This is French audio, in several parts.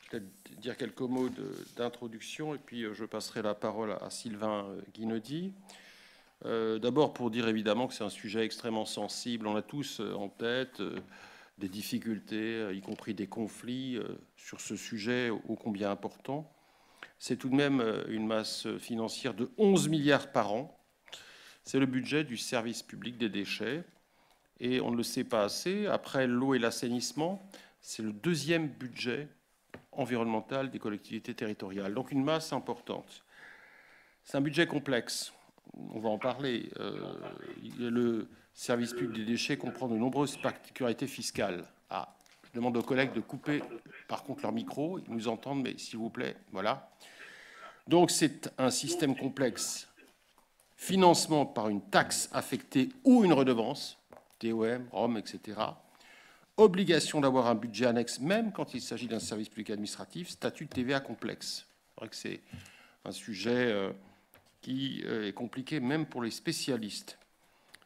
peut-être dire quelques mots d'introduction et puis je passerai la parole à Sylvain Guinaudy. D'abord pour dire évidemment que c'est un sujet extrêmement sensible. On a tous en tête des difficultés, y compris des conflits sur ce sujet ô combien important. C'est tout de même une masse financière de 11 milliards par an. C'est le budget du service public des déchets. Et on ne le sait pas assez, après l'eau et l'assainissement, c'est le deuxième budget environnemental des collectivités territoriales. Donc une masse importante. C'est un budget complexe. On va en parler. Le service public des déchets comprend de nombreuses particularités fiscales. Ah, je demande aux collègues de couper par contre leur micro. Ils nous entendent, mais s'il vous plaît, voilà. Donc c'est un système complexe. Financement par une taxe affectée ou une redevance, TOM, ROM, etc. Obligation d'avoir un budget annexe, même quand il s'agit d'un service public administratif, statut de TVA complexe. C'est vrai que c'est un sujet qui est compliqué même pour les spécialistes.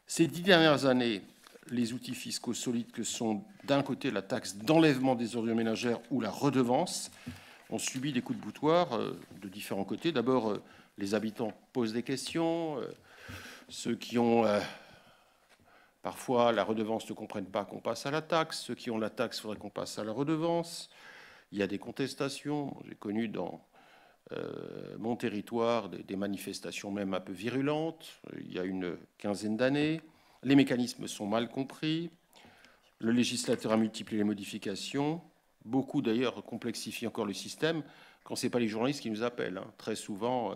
Ces 10 dernières années, les outils fiscaux solides que sont d'un côté la taxe d'enlèvement des ordures ménagères ou la redevance ont subi des coups de boutoir de différents côtés. D'abord, les habitants posent des questions, ceux qui ont parfois la redevance ne comprennent pas qu'on passe à la taxe, ceux qui ont la taxe, il faudrait qu'on passe à la redevance. Il y a des contestations, j'ai connu dans mon territoire des manifestations même un peu virulentes, il y a une quinzaine d'années. Les mécanismes sont mal compris, le législateur a multiplié les modifications, beaucoup d'ailleurs complexifient encore le système quand ce n'est pas les journalistes qui nous appellent. Très souvent,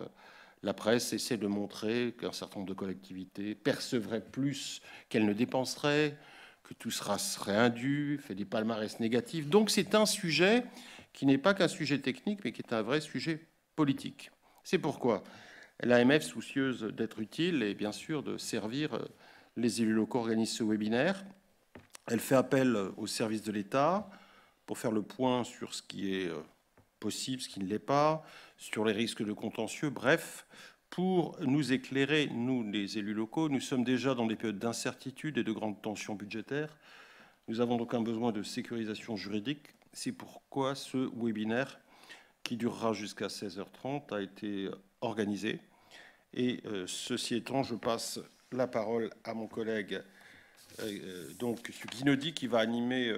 la presse essaie de montrer qu'un certain nombre de collectivités percevraient plus qu'elles ne dépenseraient, que tout serait indu, fait des palmarès négatifs. Donc c'est un sujet qui n'est pas qu'un sujet technique, mais qui est un vrai sujet politique. C'est pourquoi l'AMF, soucieuse d'être utile et bien sûr de servir les élus locaux, organise ce webinaire. Elle fait appel aux services de l'État pour faire le point sur ce qui est possible, ce qui ne l'est pas, sur les risques de contentieux, bref, pour nous éclairer, nous, les élus locaux. Nous sommes déjà dans des périodes d'incertitude et de grandes tensions budgétaires. Nous avons donc un besoin de sécurisation juridique. C'est pourquoi ce webinaire, qui durera jusqu'à 16h30, a été organisé. Et ceci étant, je passe la parole à mon collègue donc Guinaudy, qui va animer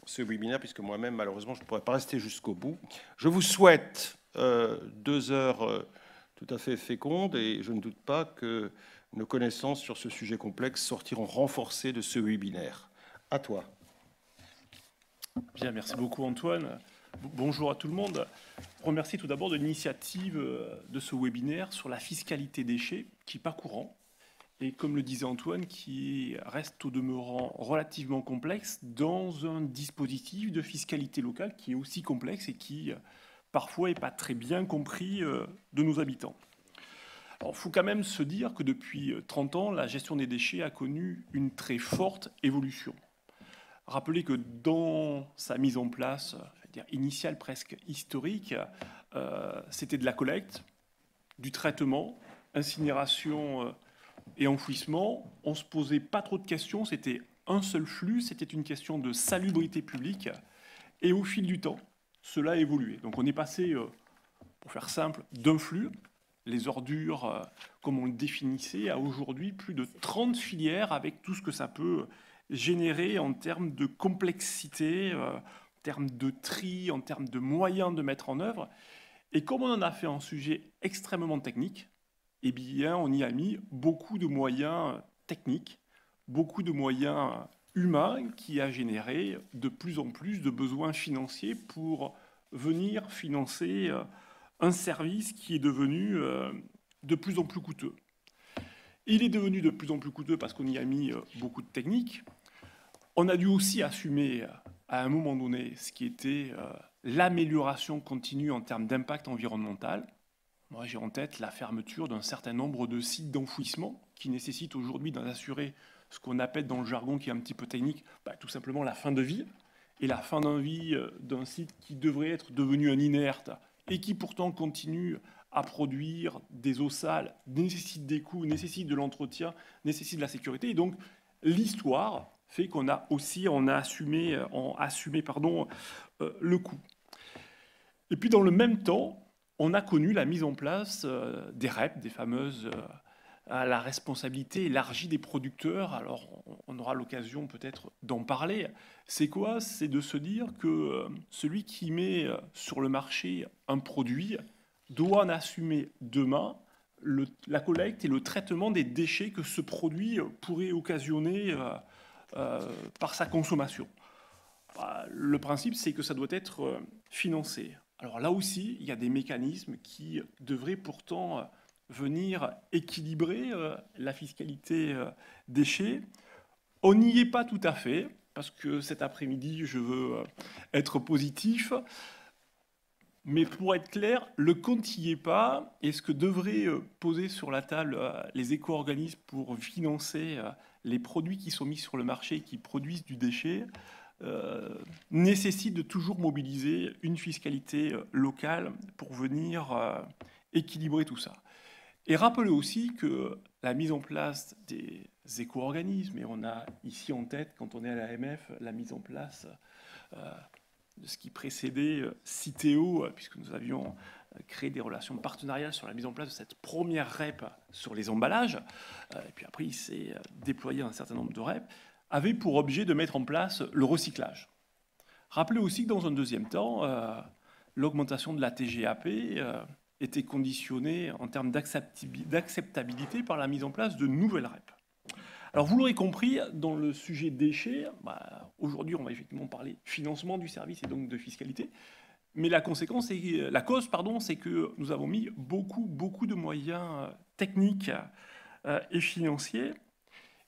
ce webinaire, puisque moi-même, malheureusement, je ne pourrais pas rester jusqu'au bout. Je vous souhaite 2 heures tout à fait fécondes, et je ne doute pas que nos connaissances sur ce sujet complexe sortiront renforcées de ce webinaire. À toi. Bien, merci beaucoup Antoine. Bonjour à tout le monde. Remercie tout d'abord de l'initiative de ce webinaire sur la fiscalité déchets, qui n'est pas courant, et comme le disait Antoine, qui reste au demeurant relativement complexe dans un dispositif de fiscalité locale qui est aussi complexe et qui parfois n'est pas très bien compris de nos habitants. Alors, il faut quand même se dire que depuis 30 ans, la gestion des déchets a connu une très forte évolution. Rappelez que dans sa mise en place, initiale presque historique, c'était de la collecte, du traitement, incinération et enfouissement. On ne se posait pas trop de questions, c'était un seul flux, c'était une question de salubrité publique. Et au fil du temps, cela a évolué. Donc on est passé, pour faire simple, d'un flux, les ordures, comme on le définissait, à aujourd'hui plus de 30 filières avec tout ce que ça peut générer en termes de complexité, en termes de tri, en termes de moyens de mettre en œuvre. Et comme on en a fait un sujet extrêmement technique, eh bien, on y a mis beaucoup de moyens techniques, beaucoup de moyens humains qui a généré de plus en plus de besoins financiers pour venir financer un service qui est devenu de plus en plus coûteux. Il est devenu de plus en plus coûteux parce qu'on y a mis beaucoup de techniques. On a dû aussi assumer à un moment donné ce qui était l'amélioration continue en termes d'impact environnemental. Moi, j'ai en tête la fermeture d'un certain nombre de sites d'enfouissement qui nécessitent aujourd'hui d'en assurer ce qu'on appelle dans le jargon qui est un petit peu technique, tout simplement la fin de vie. Et la fin de vie d'un site qui devrait être devenu un inerte et qui pourtant continue à produire des eaux sales, nécessite des coûts, nécessite de l'entretien, nécessite de la sécurité. Et donc, l'histoire fait qu'on a aussi assumé le coût. Et puis dans le même temps, on a connu la mise en place des REP, des fameuses à la responsabilité élargie des producteurs. Alors, on aura l'occasion peut-être d'en parler. C'est quoi? C'est de se dire que celui qui met sur le marché un produit doit en assumer demain la collecte et le traitement des déchets que ce produit pourrait occasionner par sa consommation. Le principe, c'est que ça doit être financé. Alors là aussi, il y a des mécanismes qui devraient pourtant venir équilibrer la fiscalité déchets. On n'y est pas tout à fait, parce que cet après-midi, je veux être positif. Mais pour être clair, le compte n'y est pas. Et ce que devraient poser sur la table les éco-organismes pour financer les produits qui sont mis sur le marché et qui produisent du déchet nécessite de toujours mobiliser une fiscalité locale pour venir équilibrer tout ça. Et rappelez aussi que la mise en place des éco-organismes, et on a ici en tête, quand on est à l'AMF, la mise en place de ce qui précédait Citeo, puisque nous avions créé des relations partenariales sur la mise en place de cette première REP sur les emballages, et puis après il s'est déployé un certain nombre de REP, avait pour objet de mettre en place le recyclage. Rappelez aussi que dans un deuxième temps, l'augmentation de la TGAP était conditionnée en termes d'acceptabilité par la mise en place de nouvelles REP. Alors vous l'aurez compris, dans le sujet déchets, aujourd'hui on va effectivement parler financement du service et donc de fiscalité, mais la cause, c'est que nous avons mis beaucoup de moyens techniques et financiers.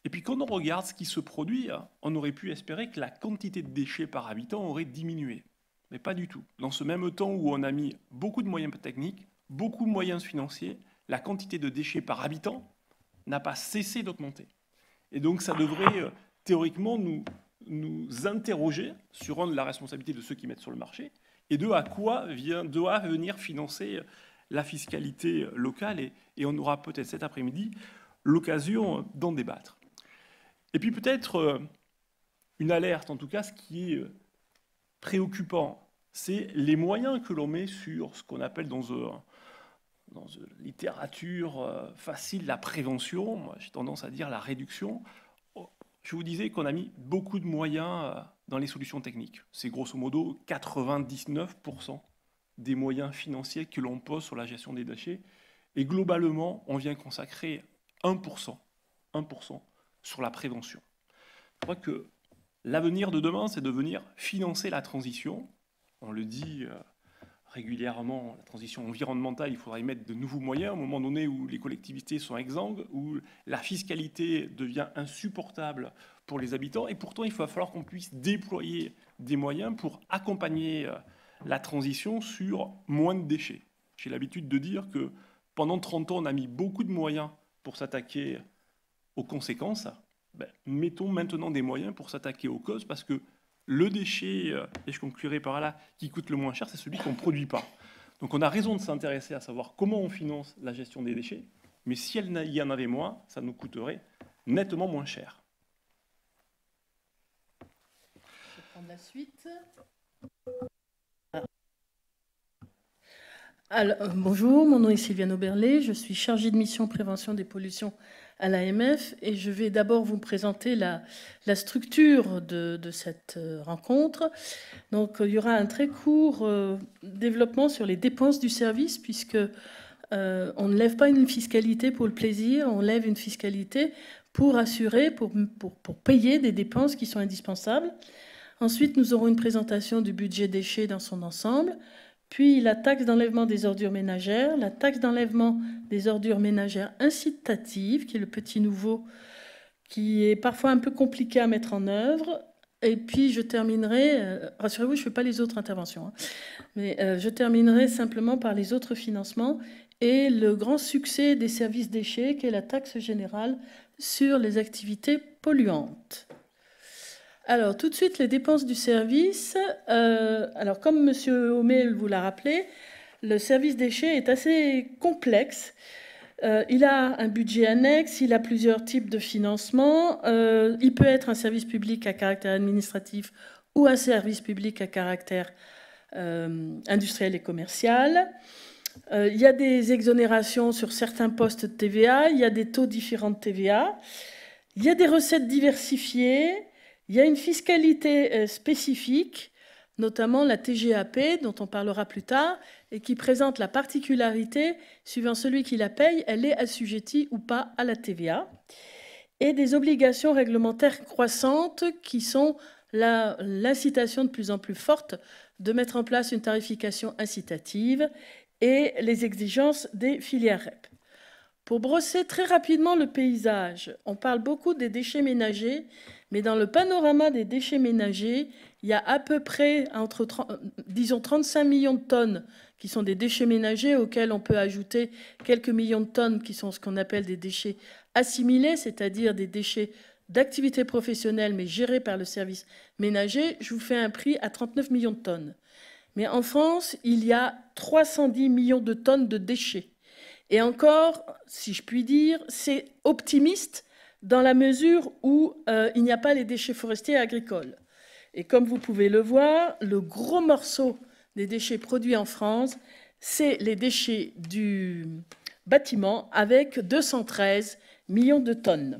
Et puis quand on regarde ce qui se produit, on aurait pu espérer que la quantité de déchets par habitant aurait diminué. Mais pas du tout. Dans ce même temps où on a mis beaucoup de moyens techniques, beaucoup de moyens financiers, la quantité de déchets par habitant n'a pas cessé d'augmenter. Et donc ça devrait théoriquement nous interroger sur la responsabilité de ceux qui mettent sur le marché et de à quoi doit venir financer la fiscalité locale. Et on aura peut-être cet après-midi l'occasion d'en débattre. Et puis peut-être une alerte, en tout cas, ce qui est préoccupant, c'est les moyens que l'on met sur ce qu'on appelle dans une littérature facile la prévention. Moi, j'ai tendance à dire la réduction. Je vous disais qu'on a mis beaucoup de moyens dans les solutions techniques. C'est grosso modo 99% des moyens financiers que l'on pose sur la gestion des déchets. Et globalement, on vient consacrer 1% sur la prévention. Je crois que l'avenir de demain, c'est de venir financer la transition. On le dit régulièrement, la transition environnementale, il faudra y mettre de nouveaux moyens au moment donné où les collectivités sont exsangues, où la fiscalité devient insupportable pour les habitants. Et pourtant, il va falloir qu'on puisse déployer des moyens pour accompagner la transition sur moins de déchets. J'ai l'habitude de dire que pendant 30 ans, on a mis beaucoup de moyens pour s'attaquer aux conséquences. Mettons maintenant des moyens pour s'attaquer aux causes, parce que le déchet, et je conclurai par là, qui coûte le moins cher, c'est celui qu'on ne produit pas. Donc on a raison de s'intéresser à savoir comment on finance la gestion des déchets, mais si il y en avait moins, ça nous coûterait nettement moins cher. Je vais prendre la suite. Alors, bonjour, mon nom est Sylviane Oberlé, je suis chargée de mission prévention des pollutions à l'AMF et je vais d'abord vous présenter la structure de cette rencontre. Donc il y aura un très court développement sur les dépenses du service, puisque on ne lève pas une fiscalité pour le plaisir, on lève une fiscalité pour assurer, pour payer des dépenses qui sont indispensables. Ensuite, nous aurons une présentation du budget déchets dans son ensemble, puis la taxe d'enlèvement des ordures ménagères, la taxe d'enlèvement des ordures ménagères incitative, qui est le petit nouveau, qui est parfois un peu compliqué à mettre en œuvre. Et puis je terminerai, rassurez-vous, je ne fais pas les autres interventions, mais je terminerai simplement par les autres financements et le grand succès des services déchets, qui est la taxe générale sur les activités polluantes. Alors, tout de suite, les dépenses du service. Alors, comme M. Homé vous l'a rappelé, le service déchets est assez complexe. Il a un budget annexe, il a plusieurs types de financement. Il peut être un service public à caractère administratif ou un service public à caractère industrielle et commerciale. Il y a des exonérations sur certains postes de TVA, il y a des taux différents de TVA, il y a des recettes diversifiées, il y a une fiscalité spécifique, notamment la TGAP, dont on parlera plus tard, et qui présente la particularité, suivant celui qui la paye, elle est assujettie ou pas à la TVA, et des obligations réglementaires croissantes qui sont l'incitation de plus en plus forte de mettre en place une tarification incitative et les exigences des filières REP. Pour brosser très rapidement le paysage, on parle beaucoup des déchets ménagers, mais dans le panorama des déchets ménagers, il y a à peu près disons 35 millions de tonnes qui sont des déchets ménagers, auxquels on peut ajouter quelques millions de tonnes qui sont ce qu'on appelle des déchets assimilés, c'est-à-dire des déchets d'activité professionnelle mais gérés par le service ménager. Je vous fais un prix à 39 millions de tonnes. Mais en France, il y a 310 millions de tonnes de déchets. Et encore, si je puis dire, c'est optimiste dans la mesure où il n'y a pas les déchets forestiers et agricoles. Et comme vous pouvez le voir, le gros morceau des déchets produits en France, c'est les déchets du bâtiment avec 213 millions de tonnes.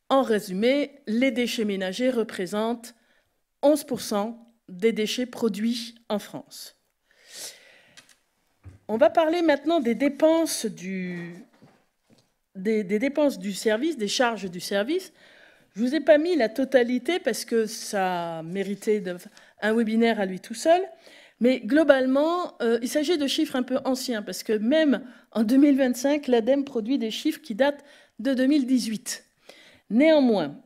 En résumé, les déchets ménagers représentent 11% des déchets produits en France. On va parler maintenant des dépenses des dépenses du service, des charges du service. Je ne vous ai pas mis la totalité parce que ça méritait un webinaire à lui tout seul. Mais globalement, il s'agit de chiffres un peu anciens parce que même en 2025, l'ADEME produit des chiffres qui datent de 2018. Néanmoins,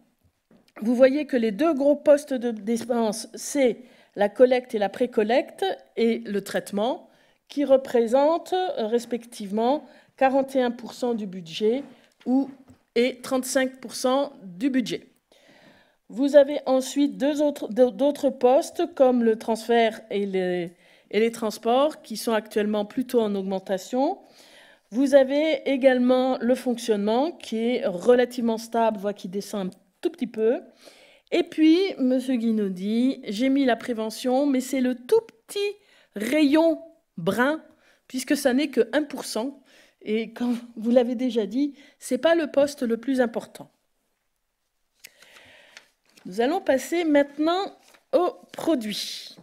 vous voyez que les deux gros postes de dépenses, c'est la collecte et la précollecte et le traitement, qui représentent respectivement 41% du budget et 35% du budget. Vous avez ensuite d'autres postes comme le transfert et les transports qui sont actuellement plutôt en augmentation. Vous avez également le fonctionnement qui est relativement stable, voire qui descend un tout petit peu. Et puis, M. Guinaudy, j'ai mis la prévention, mais c'est le tout petit rayon brun, puisque ça n'est que 1%. Et comme vous l'avez déjà dit, ce n'est pas le poste le plus important. Nous allons passer maintenant aux produits.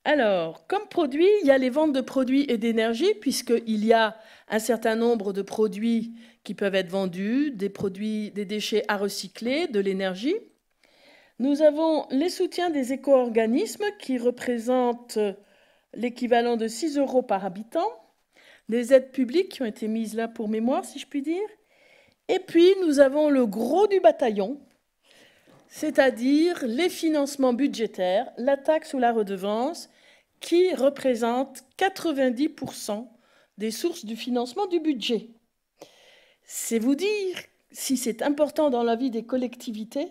Alors, comme produit, il y a les ventes de produits et d'énergie, puisqu'il y a un certain nombre de produits qui peuvent être vendus, des déchets à recycler, de l'énergie. Nous avons les soutiens des éco-organismes qui représentent l'équivalent de 6 € par habitant, des aides publiques qui ont été mises là pour mémoire, si je puis dire. Et puis, nous avons le gros du bataillon, c'est-à-dire les financements budgétaires, la taxe ou la redevance, qui représentent 90% des sources du financement du budget. C'est vous dire si c'est important dans la vie des collectivités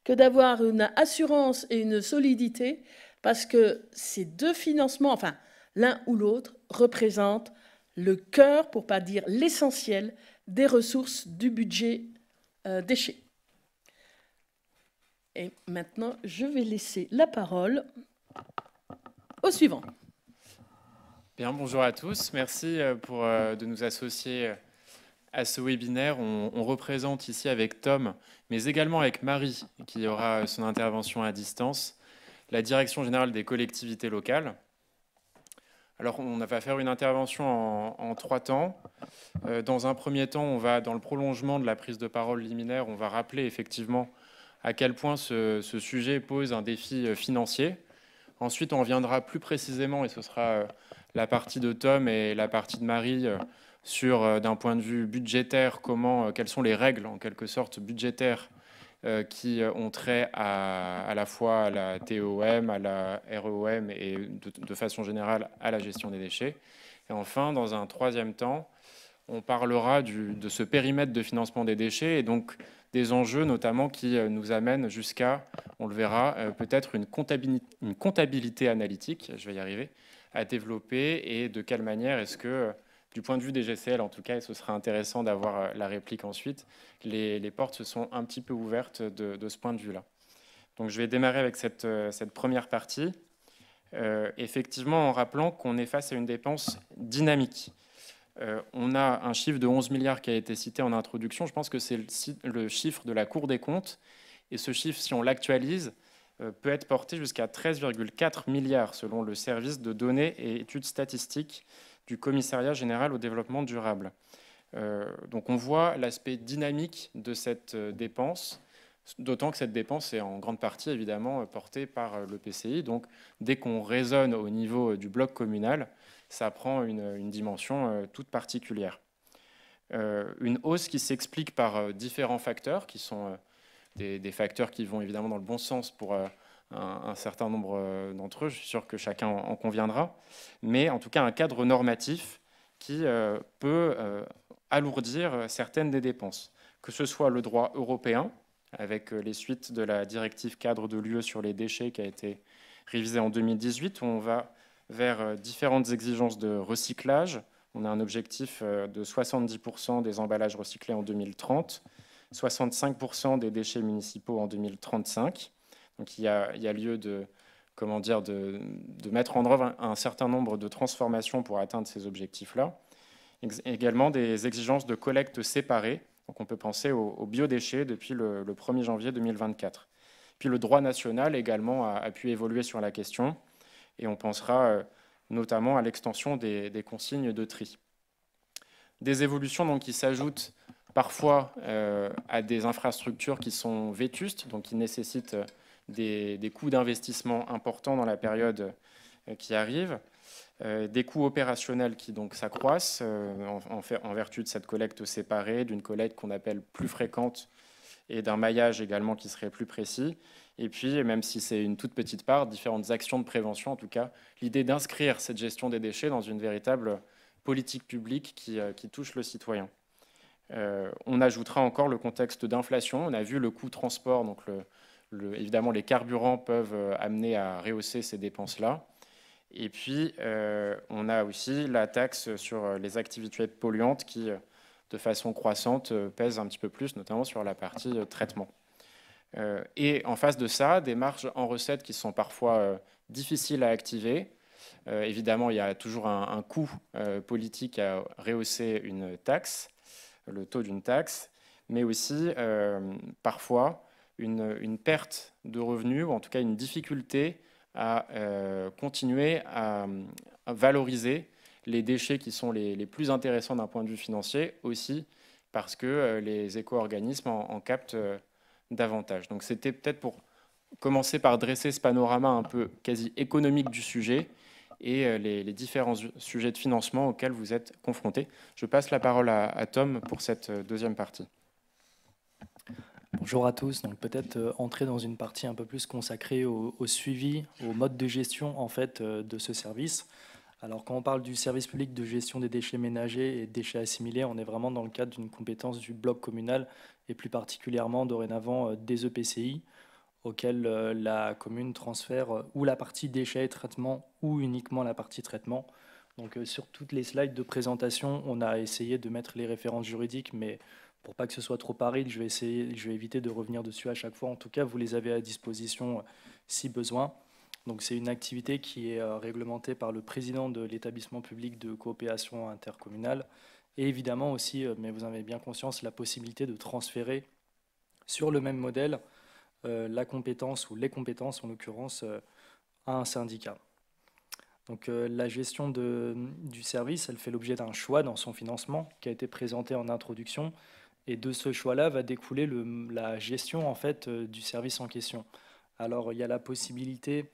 que d'avoir une assurance et une solidité, parce que ces deux financements, enfin l'un ou l'autre, représentent le cœur, pour ne pas dire l'essentiel, des ressources du budget déchets. Et maintenant, je vais laisser la parole au suivant. Bien, bonjour à tous. Merci de nous associer à ce webinaire. On représente ici avec Tom, mais également avec Marie, qui aura son intervention à distance, la Direction générale des collectivités locales. Alors, on va faire une intervention en 3 temps. Dans un premier temps, on va, dans le prolongement de la prise de parole liminaire, on va rappeler effectivement à quel point ce sujet pose un défi financier. Ensuite, on reviendra plus précisément, et ce sera la partie de Tom et la partie de Marie, sur, d'un point de vue budgétaire, quelles sont les règles, en quelque sorte, budgétaires qui ont trait à la fois à la TEOM, à la REOM et de façon générale à la gestion des déchets. Et enfin, dans un troisième temps, on parlera de ce périmètre de financement des déchets et donc des enjeux notamment qui nous amènent jusqu'à, on le verra, peut-être une comptabilité analytique, je vais y arriver, à développer et de quelle manière est-ce que, du point de vue des GCL en tout cas, et ce sera intéressant d'avoir la réplique ensuite, les portes se sont un petit peu ouvertes de ce point de vue-là. Donc je vais démarrer avec cette première partie, effectivement en rappelant qu'on est face à une dépense dynamique. On a un chiffre de 11 milliards qui a été cité en introduction. Je pense que c'est le chiffre de la Cour des comptes. Et ce chiffre, si on l'actualise, peut être porté jusqu'à 13,4 milliards selon le service de données et études statistiques du Commissariat général au développement durable. Donc on voit l'aspect dynamique de cette dépense, d'autant que cette dépense est en grande partie évidemment portée par le PCI. Donc dès qu'on raisonne au niveau du bloc communal, ça prend une dimension toute particulière. Une hausse qui s'explique par différents facteurs, qui sont des facteurs qui vont évidemment dans le bon sens pour un certain nombre d'entre eux, je suis sûr que chacun en conviendra, mais en tout cas un cadre normatif qui peut alourdir certaines des dépenses, que ce soit le droit européen, avec les suites de la directive cadre de l'UE sur les déchets qui a été révisée en 2018, où on va vers différentes exigences de recyclage. On a un objectif de 70% des emballages recyclés en 2030, 65% des déchets municipaux en 2035. Donc il y a lieu de mettre en œuvre un certain nombre de transformations pour atteindre ces objectifs-là. Également des exigences de collecte séparée. Donc on peut penser aux biodéchets depuis le 1er janvier 2024. Puis le droit national également a pu évoluer sur la question. Et on pensera notamment à l'extension des consignes de tri. Des évolutions donc, qui s'ajoutent parfois à des infrastructures qui sont vétustes, donc qui nécessitent des coûts d'investissement importants dans la période qui arrive, des coûts opérationnels qui donc s'accroissent en vertu de cette collecte séparée, d'une collecte qu'on appelle plus fréquente et d'un maillage également qui serait plus précis. Et puis, même si c'est une toute petite part, différentes actions de prévention, en tout cas, l'idée d'inscrire cette gestion des déchets dans une véritable politique publique qui touche le citoyen. On ajoutera encore le contexte d'inflation. On a vu le coût transport, donc évidemment les carburants peuvent amener à rehausser ces dépenses-là. Et puis, on a aussi la taxe sur les activités polluantes qui, de façon croissante, pèse un petit peu plus, notamment sur la partie traitement. Et en face de ça, des marges en recettes qui sont parfois difficiles à activer. Évidemment, il y a toujours un coût politique à rehausser une taxe, le taux d'une taxe, mais aussi parfois une perte de revenus, ou en tout cas une difficulté à continuer à valoriser les déchets qui sont les plus intéressants d'un point de vue financier, aussi parce que les éco-organismes en captent davantage. Donc c'était peut-être pour commencer par dresser ce panorama un peu quasi économique du sujet et les différents sujets de financement auxquels vous êtes confrontés. Je passe la parole à Tom pour cette deuxième partie. Bonjour à tous. Donc peut-être entrer dans une partie un peu plus consacrée au suivi, au mode de gestion en fait de ce service. Alors quand on parle du service public de gestion des déchets ménagers et déchets assimilés, on est vraiment dans le cadre d'une compétence du bloc communal et plus particulièrement dorénavant des EPCI auxquels la commune transfère ou la partie déchets et traitement ou uniquement la partie traitement. Donc sur toutes les slides de présentation, on a essayé de mettre les références juridiques, mais pour pas que ce soit trop aride, je vais éviter de revenir dessus à chaque fois. En tout cas, vous les avez à disposition si besoin. Donc c'est une activité qui est réglementée par le président de l'établissement public de coopération intercommunale et évidemment aussi, mais vous en avez bien conscience, la possibilité de transférer sur le même modèle la compétence ou les compétences en l'occurrence à un syndicat. Donc la gestion du service, elle fait l'objet d'un choix dans son financement qui a été présenté en introduction et de ce choix-là va découler la gestion en fait du service en question. Alors il y a la possibilité,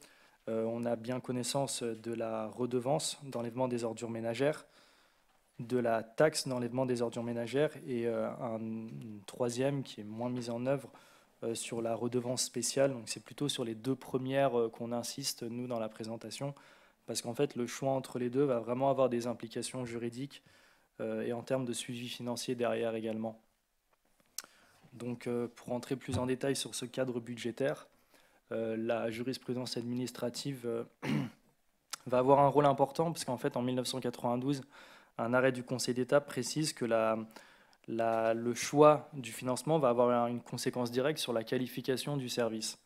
on a bien connaissance de la redevance d'enlèvement des ordures ménagères, de la taxe d'enlèvement des ordures ménagères et une troisième qui est moins mise en œuvre sur la redevance spéciale. Donc c'est plutôt sur les deux premières qu'on insiste nous dans la présentation parce qu'en fait le choix entre les deux va vraiment avoir des implications juridiques et en termes de suivi financier derrière également. Donc pour entrer plus en détail sur ce cadre budgétaire, la jurisprudence administrative va avoir un rôle important parce qu'en fait en 1992, un arrêt du Conseil d'État précise que le choix du financement va avoir une conséquence directe sur la qualification du service.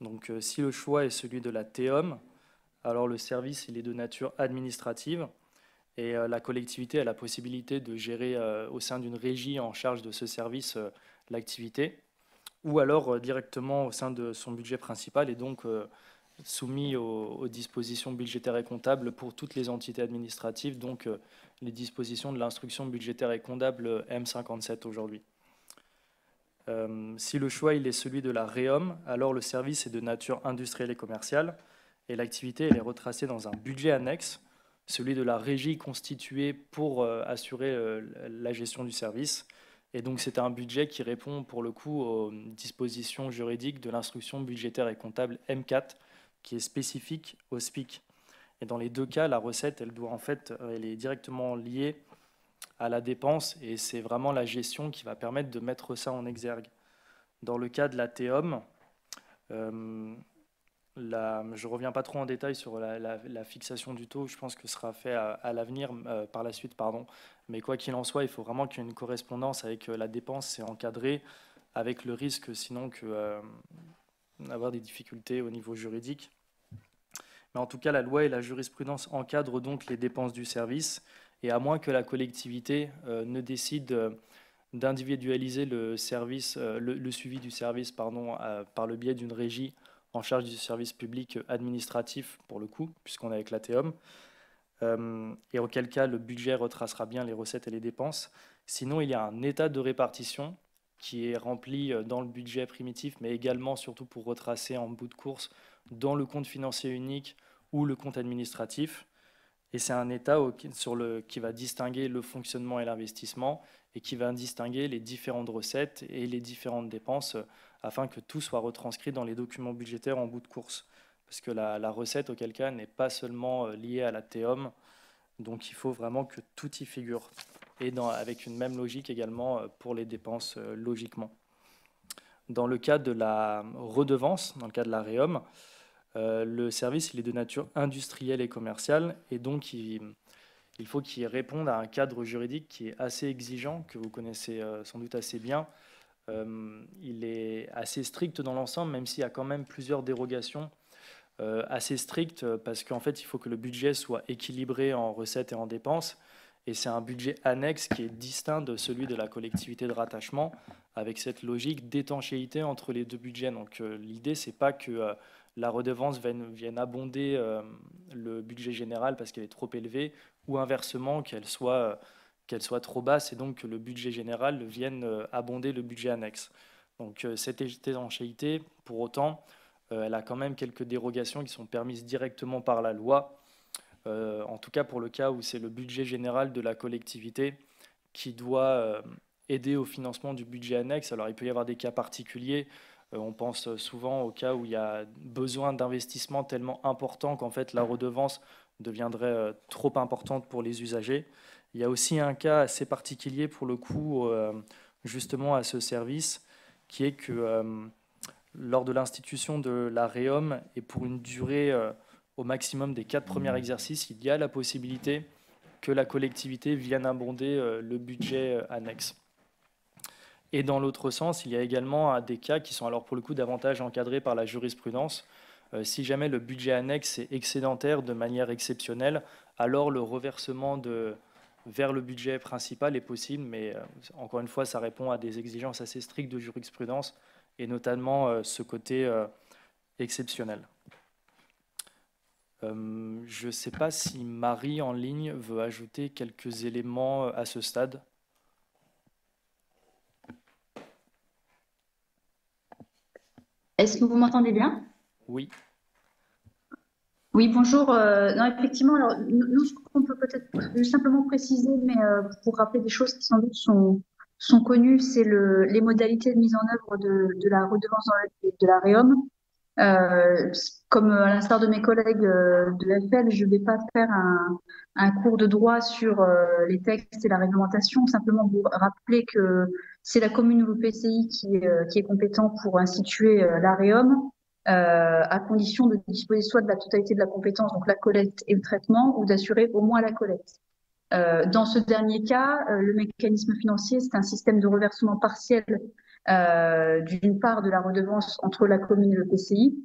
Donc, si le choix est celui de la TEOM, alors le service il est de nature administrative et la collectivité a la possibilité de gérer au sein d'une régie en charge de ce service l'activité, ou alors directement au sein de son budget principal et donc soumis aux dispositions budgétaires et comptables pour toutes les entités administratives, donc les dispositions de l'instruction budgétaire et comptable M57 aujourd'hui. Si le choix il est celui de la REOM, alors le service est de nature industrielle et commerciale et l'activité elle est retracée dans un budget annexe, celui de la régie constituée pour assurer la gestion du service. Et donc c'est un budget qui répond pour le coup aux dispositions juridiques de l'instruction budgétaire et comptable M4 qui est spécifique au SPIC. Et dans les deux cas, la recette, elle est directement liée à la dépense et c'est vraiment la gestion qui va permettre de mettre ça en exergue. Dans le cas de la TEOM, je ne reviens pas trop en détail sur la fixation du taux, je pense que ce sera fait à l'avenir, par la suite, pardon. Mais quoi qu'il en soit, il faut vraiment qu'il y ait une correspondance avec la dépense, c'est encadré, avec le risque sinon d'avoir des difficultés au niveau juridique. Mais en tout cas, la loi et la jurisprudence encadrent donc les dépenses du service, et à moins que la collectivité ne décide d'individualiser le suivi du service par le biais d'une régie en charge du service public administratif, pour le coup, puisqu'on est avec la TEOM, et auquel cas le budget retracera bien les recettes et les dépenses. Sinon, il y a un état de répartition qui est rempli dans le budget primitif, mais également, surtout pour retracer en bout de course, dans le compte financier unique ou le compte administratif. Et c'est un état qui va distinguer le fonctionnement et l'investissement et qui va distinguer les différentes recettes et les différentes dépenses afin que tout soit retranscrit dans les documents budgétaires en bout de course. Parce que la recette, auquel cas, n'est pas seulement liée à la TEOM, donc il faut vraiment que tout y figure. Et avec une même logique également pour les dépenses, logiquement. Dans le cas de la redevance, dans le cas de la REOM, le service il est de nature industrielle et commerciale, et donc il faut qu'il réponde à un cadre juridique qui est assez exigeant, que vous connaissez sans doute assez bien. Il est assez strict dans l'ensemble, même s'il y a quand même plusieurs dérogations assez strictes, parce qu'en fait, il faut que le budget soit équilibré en recettes et en dépenses. Et c'est un budget annexe qui est distinct de celui de la collectivité de rattachement, avec cette logique d'étanchéité entre les deux budgets. Donc l'idée, c'est pas que la redevance vienne abonder le budget général parce qu'elle est trop élevée, ou inversement, qu'elle soit trop basse et donc que le budget général vienne abonder le budget annexe. Donc cette étanchéité, pour autant, elle a quand même quelques dérogations qui sont permises directement par la loi, en tout cas pour le cas où c'est le budget général de la collectivité qui doit aider au financement du budget annexe. Alors il peut y avoir des cas particuliers, on pense souvent au cas où il y a besoin d'investissements tellement importants qu'en fait la redevance deviendrait trop importante pour les usagers. Il y a aussi un cas assez particulier pour le coup, justement à ce service, qui est que lors de l'institution de la REOM et pour une durée au maximum des 4 premiers exercices, il y a la possibilité que la collectivité vienne abonder le budget annexe. Et dans l'autre sens, il y a également des cas qui sont alors pour le coup davantage encadrés par la jurisprudence. Si jamais le budget annexe est excédentaire de manière exceptionnelle, alors le reversement vers le budget principal est possible, mais encore une fois, ça répond à des exigences assez strictes de jurisprudence, et notamment ce côté exceptionnel. Je ne sais pas si Marie en ligne veut ajouter quelques éléments à ce stade. Est-ce que vous m'entendez bien? Oui. Oui, bonjour. Non, effectivement, alors, nous, ce qu'on peut peut-être simplement préciser, mais pour rappeler des choses qui sans doute sont connues, c'est les modalités de mise en œuvre de la redevance de la REOM. Comme à l'instar de mes collègues de FL, je ne vais pas faire un cours de droit sur les textes et la réglementation, simplement vous rappeler que c'est la commune ou l'EPCI qui est compétent pour instituer la REOM, à condition de disposer soit de la totalité de la compétence, donc la collecte et le traitement, ou d'assurer au moins la collecte. Dans ce dernier cas, le mécanisme financier, c'est un système de reversement partiel d'une part de la redevance entre la commune et le PCI,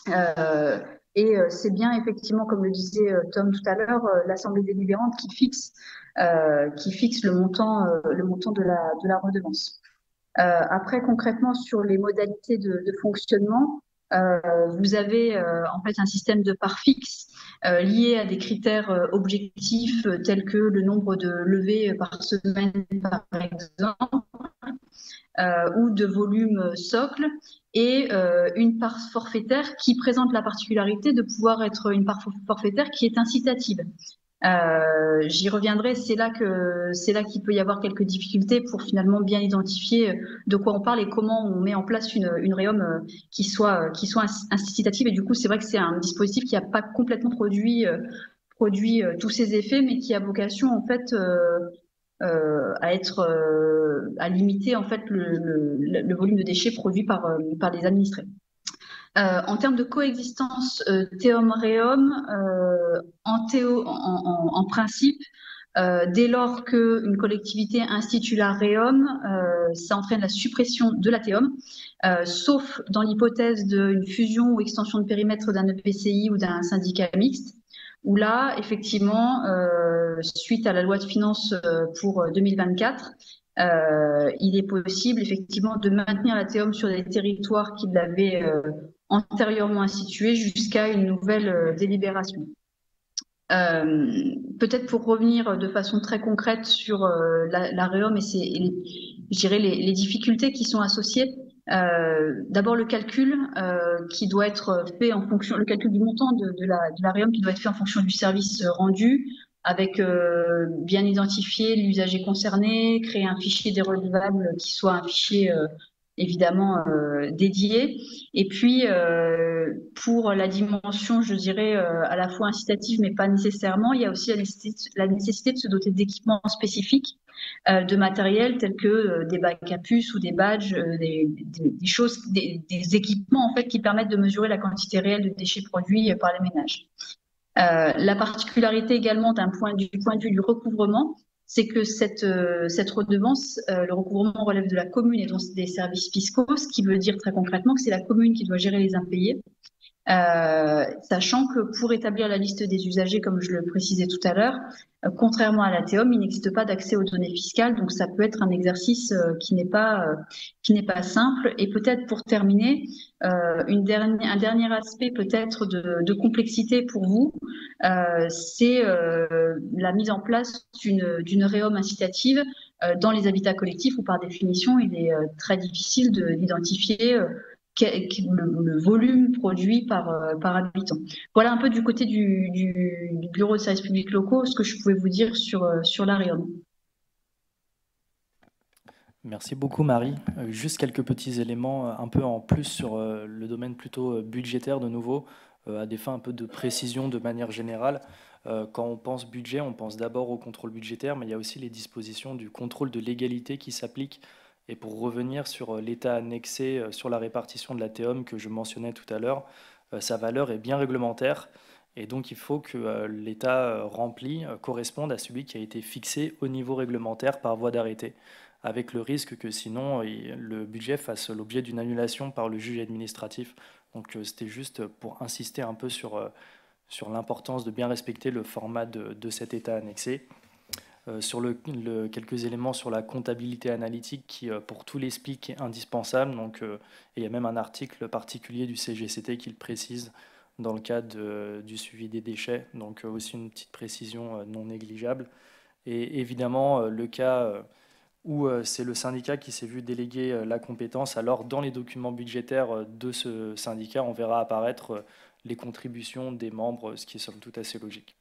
C'est bien effectivement, comme le disait Tom tout à l'heure, l'Assemblée délibérante qui fixe le montant de la redevance. Après, concrètement, sur les modalités de fonctionnement, vous avez en fait un système de parts fixes lié à des critères objectifs tels que le nombre de levées par semaine, par exemple, ou de volume socle, et une part forfaitaire qui présente la particularité de pouvoir être une part forfaitaire qui est incitative. J'y reviendrai, c'est là qu'il peut y avoir quelques difficultés pour finalement bien identifier de quoi on parle et comment on met en place une REOM qui soit incitative. Et du coup, c'est vrai que c'est un dispositif qui n'a pas complètement produit tous ces effets, mais qui a vocation en fait à limiter en fait le volume de déchets produits par les administrés. En termes de coexistence théum-réum, en principe, dès lors qu'une collectivité institue la réum, ça entraîne la suppression de la théum, sauf dans l'hypothèse d'une fusion ou extension de périmètre d'un EPCI ou d'un syndicat mixte, où là, effectivement, suite à la loi de finances pour 2024, il est possible effectivement de maintenir la théom sur des territoires qui l'avaient antérieurement institué jusqu'à une nouvelle délibération. Peut-être pour revenir de façon très concrète sur la REOM et je dirais les difficultés qui sont associées. D'abord le calcul qui doit être fait en fonction, le calcul du montant de la REOM qui doit être fait en fonction du service rendu, avec bien identifier l'usager concerné, créer un fichier des redevables qui soit un fichier évidemment dédié. Et puis, pour la dimension, je dirais, à la fois incitative, mais pas nécessairement, il y a aussi la nécessité de se doter d'équipements spécifiques, de matériel tels que des bacs à puces ou des badges, des choses, des équipements en fait qui permettent de mesurer la quantité réelle de déchets produits par les ménages. La particularité également du point de vue du recouvrement, c'est que cette redevance, le recouvrement relève de la commune et donc des services fiscaux, ce qui veut dire très concrètement que c'est la commune qui doit gérer les impayés. Sachant que pour établir la liste des usagers, comme je le précisais tout à l'heure, contrairement à la théom, il n'existe pas d'accès aux données fiscales, donc ça peut être un exercice qui n'est pas simple. Et peut-être pour terminer, un dernier aspect peut-être de complexité pour vous, c'est la mise en place d'une REOM incitative dans les habitats collectifs où par définition il est très difficile d'identifier le volume produit par habitant. Voilà un peu du côté du Bureau de services publics locaux ce que je pouvais vous dire sur la REOM. Merci beaucoup Marie. Juste quelques petits éléments un peu en plus sur le domaine plutôt budgétaire de nouveau, à des fins un peu de précision de manière générale. Quand on pense budget, on pense d'abord au contrôle budgétaire, mais il y a aussi les dispositions du contrôle de légalité qui s'appliquent. Et pour revenir sur l'état annexé sur la répartition de la théom que je mentionnais tout à l'heure, sa valeur est bien réglementaire et donc il faut que l'état rempli corresponde à celui qui a été fixé au niveau réglementaire par voie d'arrêté, avec le risque que sinon le budget fasse l'objet d'une annulation par le juge administratif. Donc c'était juste pour insister un peu sur l'importance de bien respecter le format de cet état annexé. Sur quelques éléments sur la comptabilité analytique qui, pour tous les SPIC, est indispensable. Donc, il y a même un article particulier du CGCT qui le précise dans le cadre du suivi des déchets. Donc, aussi une petite précision non négligeable. Et évidemment, le cas où c'est le syndicat qui s'est vu déléguer la compétence, alors dans les documents budgétaires de ce syndicat, on verra apparaître les contributions des membres, ce qui est somme toute assez logique.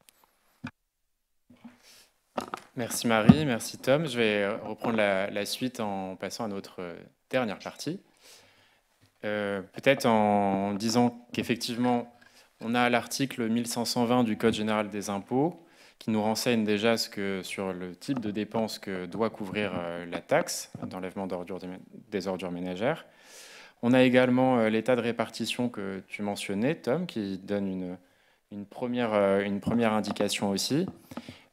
Merci Marie, merci Tom. Je vais reprendre la suite en passant à notre dernière partie. Peut-être en disant qu'effectivement, on a l'article 1520 du Code général des impôts qui nous renseigne déjà sur le type de dépenses que doit couvrir la taxe d'enlèvement des ordures ménagères. On a également l'état de répartition que tu mentionnais, Tom, qui donne une première indication aussi.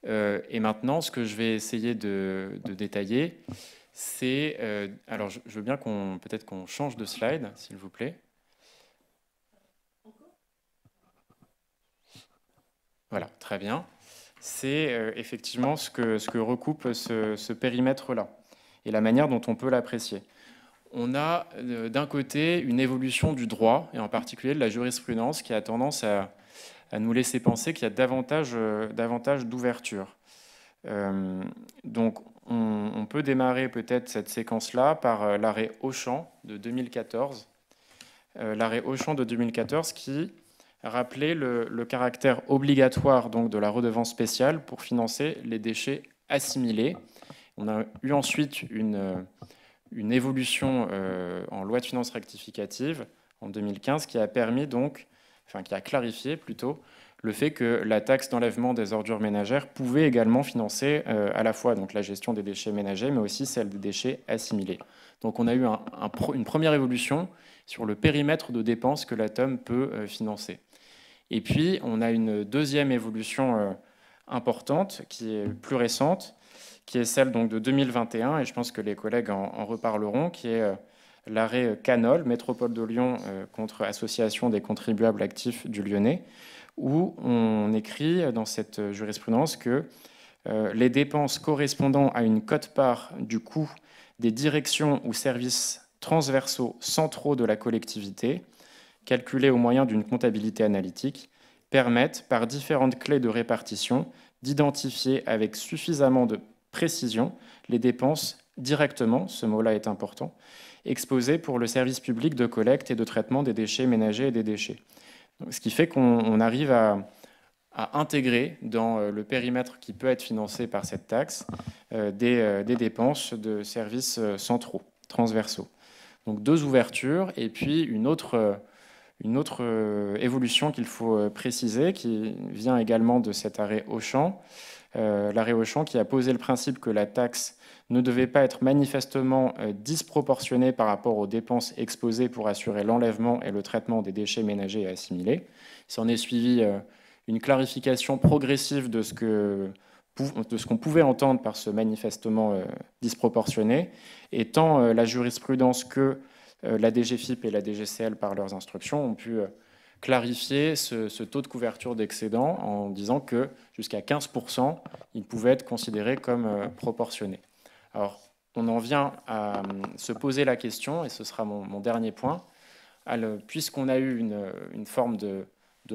Et maintenant, ce que je vais essayer de détailler, c'est... alors, je veux bien peut-être qu'on change de slide, s'il vous plaît. Voilà, très bien. C'est effectivement ce que recoupe ce périmètre-là et la manière dont on peut l'apprécier. On a d'un côté une évolution du droit, et en particulier de la jurisprudence, qui a tendance à nous laisser penser qu'il y a davantage d'ouverture. Donc on peut démarrer peut-être cette séquence-là par l'arrêt Auchan de 2014. L'arrêt Auchan de 2014 qui rappelait le caractère obligatoire donc, de la redevance spéciale pour financer les déchets assimilés. On a eu ensuite une évolution en loi de finances rectificative en 2015 qui a permis donc, qui a clarifié plutôt le fait que la taxe d'enlèvement des ordures ménagères pouvait également financer à la fois donc, la gestion des déchets ménagers, mais aussi celle des déchets assimilés. Donc on a eu une première évolution sur le périmètre de dépenses que la TEOM peut financer. Et puis on a une deuxième évolution importante qui est plus récente, qui est celle donc, de 2021, et je pense que les collègues en reparleront, qui est l'arrêt Canol, Métropole de Lyon contre Association des contribuables actifs du Lyonnais, où on écrit dans cette jurisprudence que les dépenses correspondant à une quote-part du coût des directions ou services transversaux centraux de la collectivité, calculés au moyen d'une comptabilité analytique, permettent, par différentes clés de répartition, d'identifier avec suffisamment de précision les dépenses directement, ce mot-là est important, exposées pour le service public de collecte et de traitement des déchets ménagers et des déchets. Donc, ce qui fait qu'on arrive à intégrer dans le périmètre qui peut être financé par cette taxe des dépenses de services centraux, transversaux. Donc deux ouvertures et puis une autre évolution qu'il faut préciser qui vient également de cet arrêt Auchan. L'arrêt Auchan qui a posé le principe que la taxe ne devait pas être manifestement disproportionnée par rapport aux dépenses exposées pour assurer l'enlèvement et le traitement des déchets ménagers et assimilés. Il s'en est suivi une clarification progressive de ce qu'on pouvait entendre par ce manifestement disproportionné, et tant la jurisprudence que la DGFiP et la DGCL par leurs instructions ont pu clarifier ce taux de couverture d'excédent en disant que jusqu'à 15%, il pouvait être considéré comme proportionné. Alors, on en vient à se poser la question, et ce sera mon dernier point, puisqu'on a eu une forme de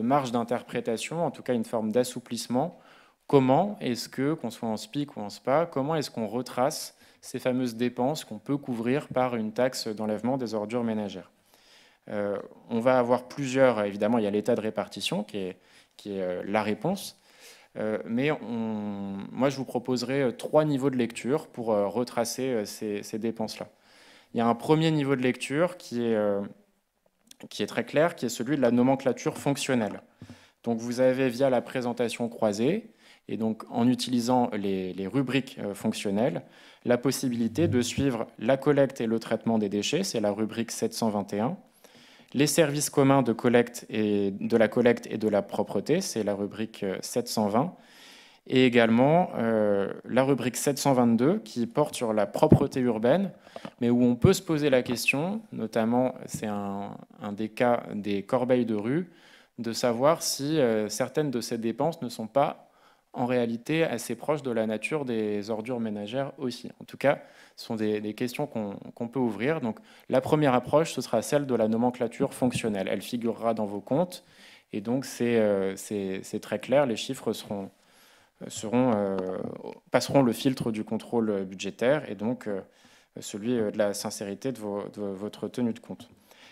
marge d'interprétation, en tout cas une forme d'assouplissement, comment est-ce que, qu'on soit en SPIC ou en SPA, comment est-ce qu'on retrace ces fameuses dépenses qu'on peut couvrir par une taxe d'enlèvement des ordures ménagères? On va avoir plusieurs, évidemment, il y a l'état de répartition qui est la réponse, mais moi je vous proposerai 3 niveaux de lecture pour retracer ces dépenses-là. Il y a un premier niveau de lecture qui est très clair, qui est celui de la nomenclature fonctionnelle. Donc vous avez via la présentation croisée, et donc en utilisant les rubriques fonctionnelles, la possibilité de suivre la collecte et le traitement des déchets, c'est la rubrique 721, les services communs de la collecte et de la propreté, c'est la rubrique 720, et également la rubrique 722 qui porte sur la propreté urbaine, mais où on peut se poser la question, notamment c'est un des cas des corbeilles de rue, de savoir si certaines de ces dépenses ne sont pas en réalité assez proches de la nature des ordures ménagères aussi. En tout cas, ce sont des questions qu'on peut ouvrir. Donc, la première approche, ce sera celle de la nomenclature fonctionnelle. Elle figurera dans vos comptes, et donc c'est très clair, les chiffres passeront le filtre du contrôle budgétaire, et donc celui de la sincérité de votre tenue de compte.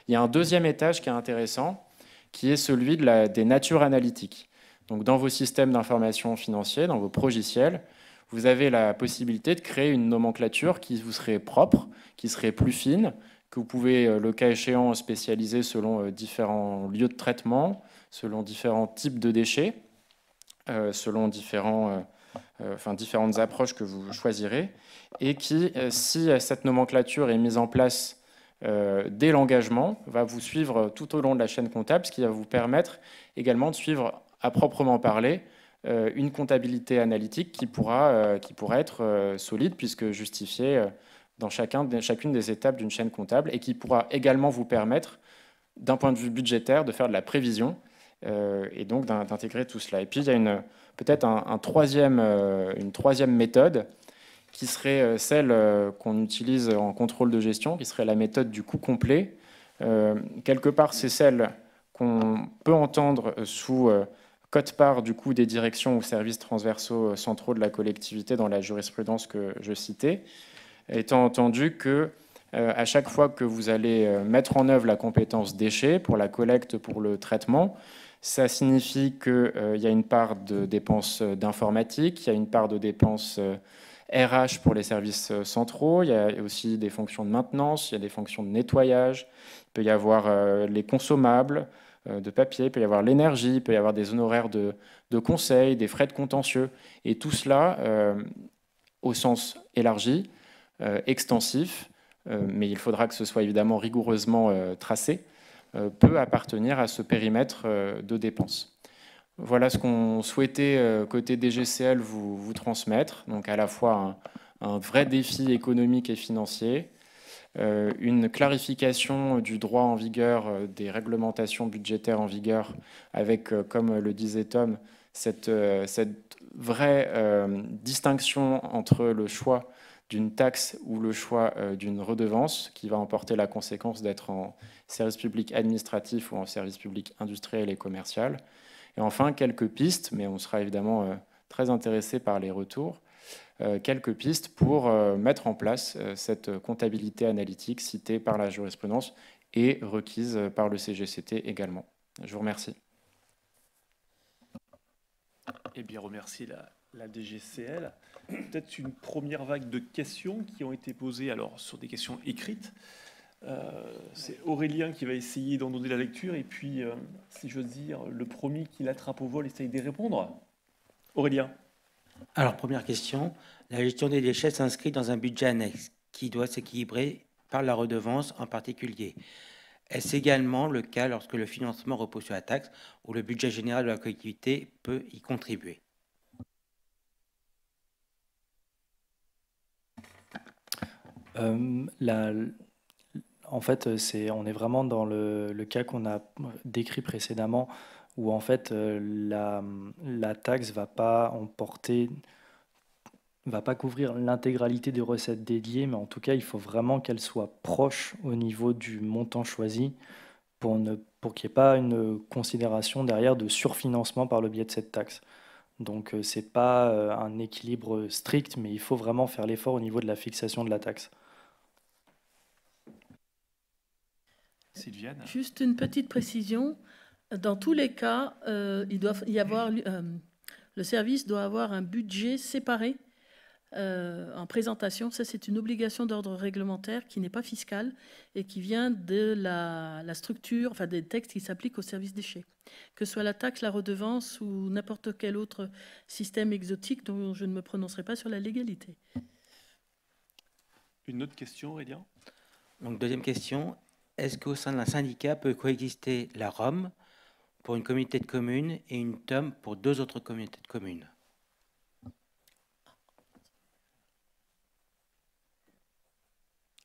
Il y a un deuxième étage qui est intéressant, qui est celui des natures analytiques. Donc, dans vos systèmes d'information financiers, dans vos progiciels, vous avez la possibilité de créer une nomenclature qui vous serait propre, qui serait plus fine, que vous pouvez, le cas échéant, spécialiser selon différents lieux de traitement, selon différents types de déchets, selon différentes approches que vous choisirez, et qui, si cette nomenclature est mise en place dès l'engagement, va vous suivre tout au long de la chaîne comptable, ce qui va vous permettre également de suivre à proprement parler une comptabilité analytique qui pourra être solide puisque justifiée dans chacune des étapes d'une chaîne comptable, et qui pourra également vous permettre, d'un point de vue budgétaire, de faire de la prévision et donc d'intégrer tout cela. Et puis il y a peut-être une troisième méthode qui serait celle qu'on utilise en contrôle de gestion, qui serait la méthode du coût complet. Quelque part, c'est celle qu'on peut entendre sous quote-part du coût des directions ou services transversaux centraux de la collectivité dans la jurisprudence que je citais, étant entendu que à chaque fois que vous allez mettre en œuvre la compétence déchets pour la collecte, pour le traitement, ça signifie qu'il y a une part de dépenses d'informatique, il y a une part de dépenses RH pour les services centraux, il y a aussi des fonctions de maintenance, il y a des fonctions de nettoyage, il peut y avoir les consommables de papier, il peut y avoir l'énergie, il peut y avoir des honoraires de conseil, des frais de contentieux. Et tout cela, au sens élargi, extensif, mais il faudra que ce soit évidemment rigoureusement tracé, peut appartenir à ce périmètre de dépenses. Voilà ce qu'on souhaitait côté DGCL vous transmettre, donc à la fois un vrai défi économique et financier, une clarification du droit en vigueur, des réglementations budgétaires en vigueur, avec, comme le disait Tom, cette vraie distinction entre le choix d'une taxe ou le choix d'une redevance qui va emporter la conséquence d'être en service public administratif ou en service public industriel et commercial. Et enfin, quelques pistes, mais on sera évidemment très intéressé par les retours, quelques pistes pour mettre en place cette comptabilité analytique citée par la jurisprudence et requise par le CGCT également. Je vous remercie. Eh bien, remercier la DGCL. Peut-être une première vague de questions qui ont été posées alors, sur des questions écrites. C'est Aurélien qui va essayer d'en donner la lecture et puis, si j'ose dire, le premier qui l'attrape au vol essaye d'y répondre. Aurélien. Alors, première question. La gestion des déchets s'inscrit dans un budget annexe qui doit s'équilibrer par la redevance en particulier. Est-ce également le cas lorsque le financement repose sur la taxe ou le budget général de la collectivité peut y contribuer? En fait, on est vraiment dans le cas qu'on a décrit précédemment, où en fait la taxe va pas couvrir l'intégralité des recettes dédiées, mais en tout cas, il faut vraiment qu'elle soit proche au niveau du montant choisi pour qu'il n'y ait pas une considération derrière de surfinancement par le biais de cette taxe. Donc, ce n'est pas un équilibre strict, mais il faut vraiment faire l'effort au niveau de la fixation de la taxe. Sylviane. Juste une petite précision. Dans tous les cas, il doit y avoir, le service doit avoir un budget séparé en présentation. Ça, c'est une obligation d'ordre réglementaire qui n'est pas fiscale et qui vient de la structure, enfin des textes qui s'appliquent au service déchets. Que ce soit la taxe, la redevance ou n'importe quel autre système exotique dont je ne me prononcerai pas sur la légalité. Une autre question, Aurélien. Donc, deuxième question. Est-ce qu'au sein d'un syndicat peut coexister la ROM pour une communauté de communes et une TOM pour deux autres communautés de communes?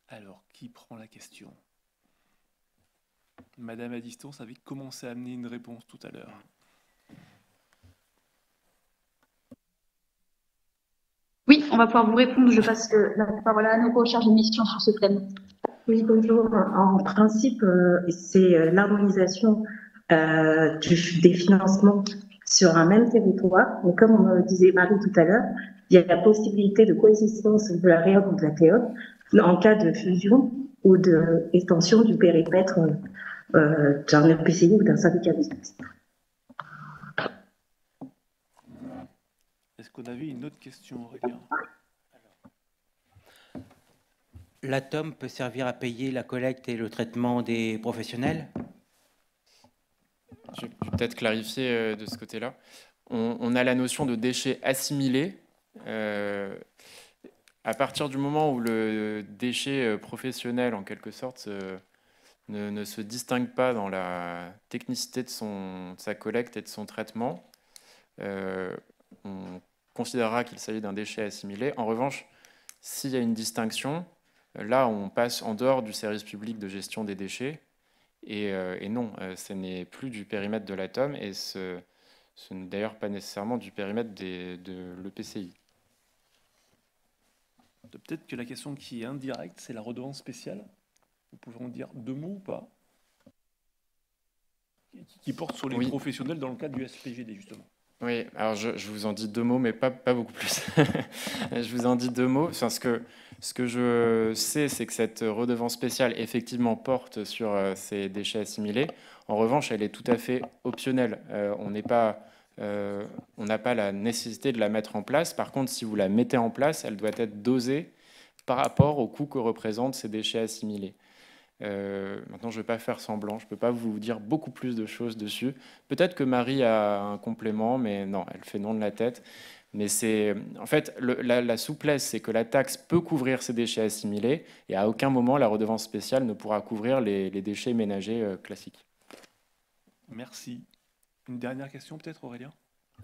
Alors, qui prend la question? Madame à distance avait commencé à amener une réponse tout à l'heure. Oui, on va pouvoir vous répondre. Je passe la parole à Anoko, chargée de mission sur ce thème. Oui, bonjour. En principe, c'est l'harmonisation des financements sur un même territoire. Et comme disait Marie tout à l'heure, il y a la possibilité de coexistence de la REOM ou de la TEOM en cas de fusion ou d'extension du périmètre d'un EPCI ou d'un syndicat mixte. Est-ce qu'on avait une autre question, Aurélien? La TOM peut servir à payer la collecte et le traitement des professionnels? Je vais peut-être clarifier de ce côté-là. On a la notion de déchets assimilés. À partir du moment où le déchet professionnel, en quelque sorte, ne se distingue pas dans la technicité de sa collecte et de son traitement, on considérera qu'il s'agit d'un déchet assimilé. En revanche, s'il y a une distinction, là, on passe en dehors du service public de gestion des déchets Et non, ce n'est plus du périmètre de l'ATOM et ce n'est d'ailleurs pas nécessairement du périmètre de l'EPCI. Peut-être que la question qui est indirecte, c'est la redevance spéciale. Vous pouvez en dire 2 mots ou pas? Qui porte sur les professionnels dans le cadre du SPGD, justement. Oui, alors je vous en dis 2 mots, mais pas beaucoup plus. Je vous en dis 2 mots. Enfin, ce que je sais, c'est que cette redevance spéciale, effectivement, porte sur ces déchets assimilés. En revanche, elle est tout à fait optionnelle. On n'a pas la nécessité de la mettre en place. Par contre, si vous la mettez en place, elle doit être dosée par rapport au coût que représentent ces déchets assimilés. Maintenant, je ne vais pas faire semblant, je ne peux pas vous dire beaucoup plus de choses dessus. Peut-être que Marie a un complément, mais non, elle fait non de la tête. Mais c'est en fait la souplesse, c'est que la taxe peut couvrir ces déchets assimilés et à aucun moment la redevance spéciale ne pourra couvrir les déchets ménagers classiques. Merci. Une dernière question peut-être, Aurélien?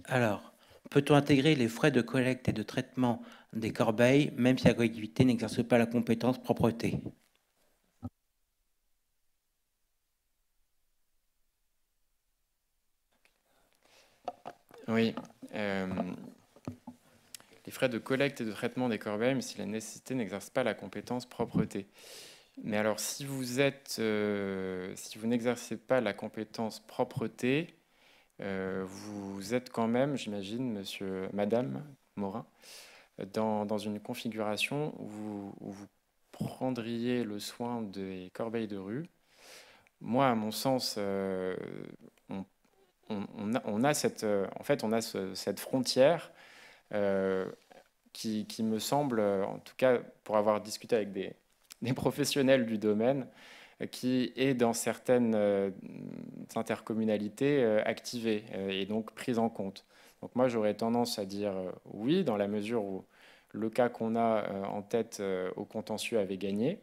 Alors, peut-on intégrer les frais de collecte et de traitement des corbeilles, même si la collectivité n'exerce pas la compétence propreté? Oui. Les frais de collecte et de traitement des corbeilles, même si la nécessité n'exerce pas la compétence propreté. Mais alors, si vous n'exercez pas la compétence propreté, vous êtes quand même, j'imagine, Madame Morin, dans une configuration où vous prendriez le soin des corbeilles de rue. Moi, à mon sens, on a cette frontière qui me semble, en tout cas pour avoir discuté avec des professionnels du domaine, qui est dans certaines intercommunalités activée et donc prise en compte. Donc moi, j'aurais tendance à dire oui, dans la mesure où le cas qu'on a en tête au contentieux avait gagné.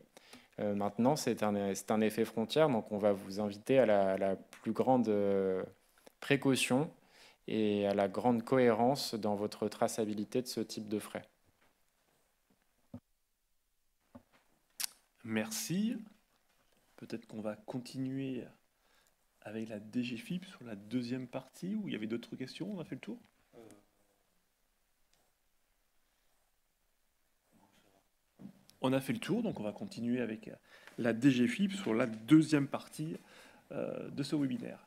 Maintenant, c'est un effet frontière, donc on va vous inviter à la plus grande précaution et à la grande cohérence dans votre traçabilité de ce type de frais. Merci. Peut-être qu'on va continuer avec la DGFiP sur la deuxième partie, où il y avait d'autres questions. On a fait le tour? On a fait le tour, donc on va continuer avec la DGFiP sur la deuxième partie de ce webinaire.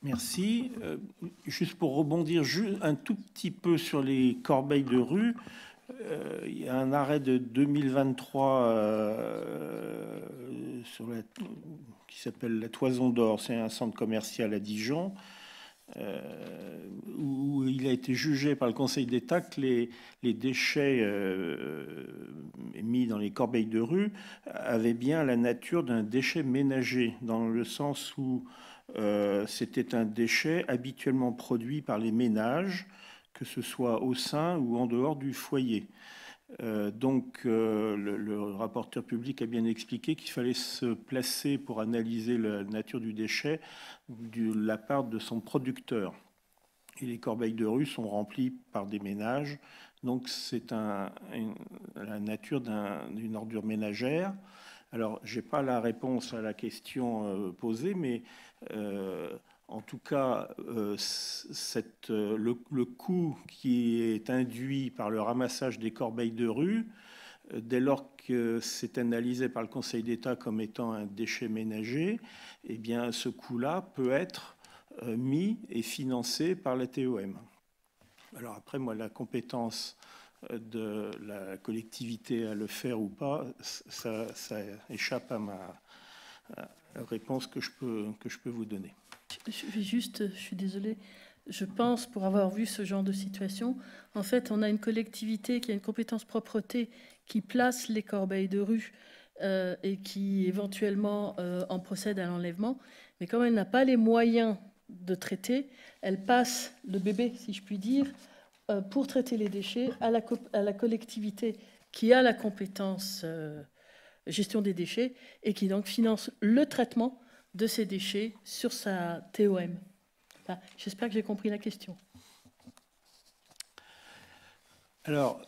Merci. Juste pour rebondir un tout petit peu sur les corbeilles de rue, il y a un arrêt de 2023 qui s'appelle la Toison d'Or, c'est un centre commercial à Dijon, où il a été jugé par le Conseil d'État que les déchets mis dans les corbeilles de rue avaient bien la nature d'un déchet ménager, dans le sens où c'était un déchet habituellement produit par les ménages, que ce soit au sein ou en dehors du foyer. Donc, le rapporteur public a bien expliqué qu'il fallait se placer pour analyser la nature du déchet de la part de son producteur. Et les corbeilles de rue sont remplies par des ménages. Donc, c'est la nature d'une ordure ménagère. Alors, je n'ai pas la réponse à la question posée, mais en tout cas, le coût qui est induit par le ramassage des corbeilles de rue, dès lors que c'est analysé par le Conseil d'État comme étant un déchet ménager, eh bien, ce coût-là peut être mis et financé par la TOM. Alors après, moi, la compétence de la collectivité à le faire ou pas, ça échappe à ma réponse que je peux vous donner. Je suis désolée, je pense, pour avoir vu ce genre de situation, en fait, on a une collectivité qui a une compétence propreté qui place les corbeilles de rue et qui éventuellement en procède à l'enlèvement, mais comme elle n'a pas les moyens de traiter, elle passe le bébé, si je puis dire, pour traiter les déchets à la collectivité qui a la compétence gestion des déchets et qui donc finance le traitement de ces déchets sur sa TOM. Enfin, j'espère que j'ai compris la question. Alors,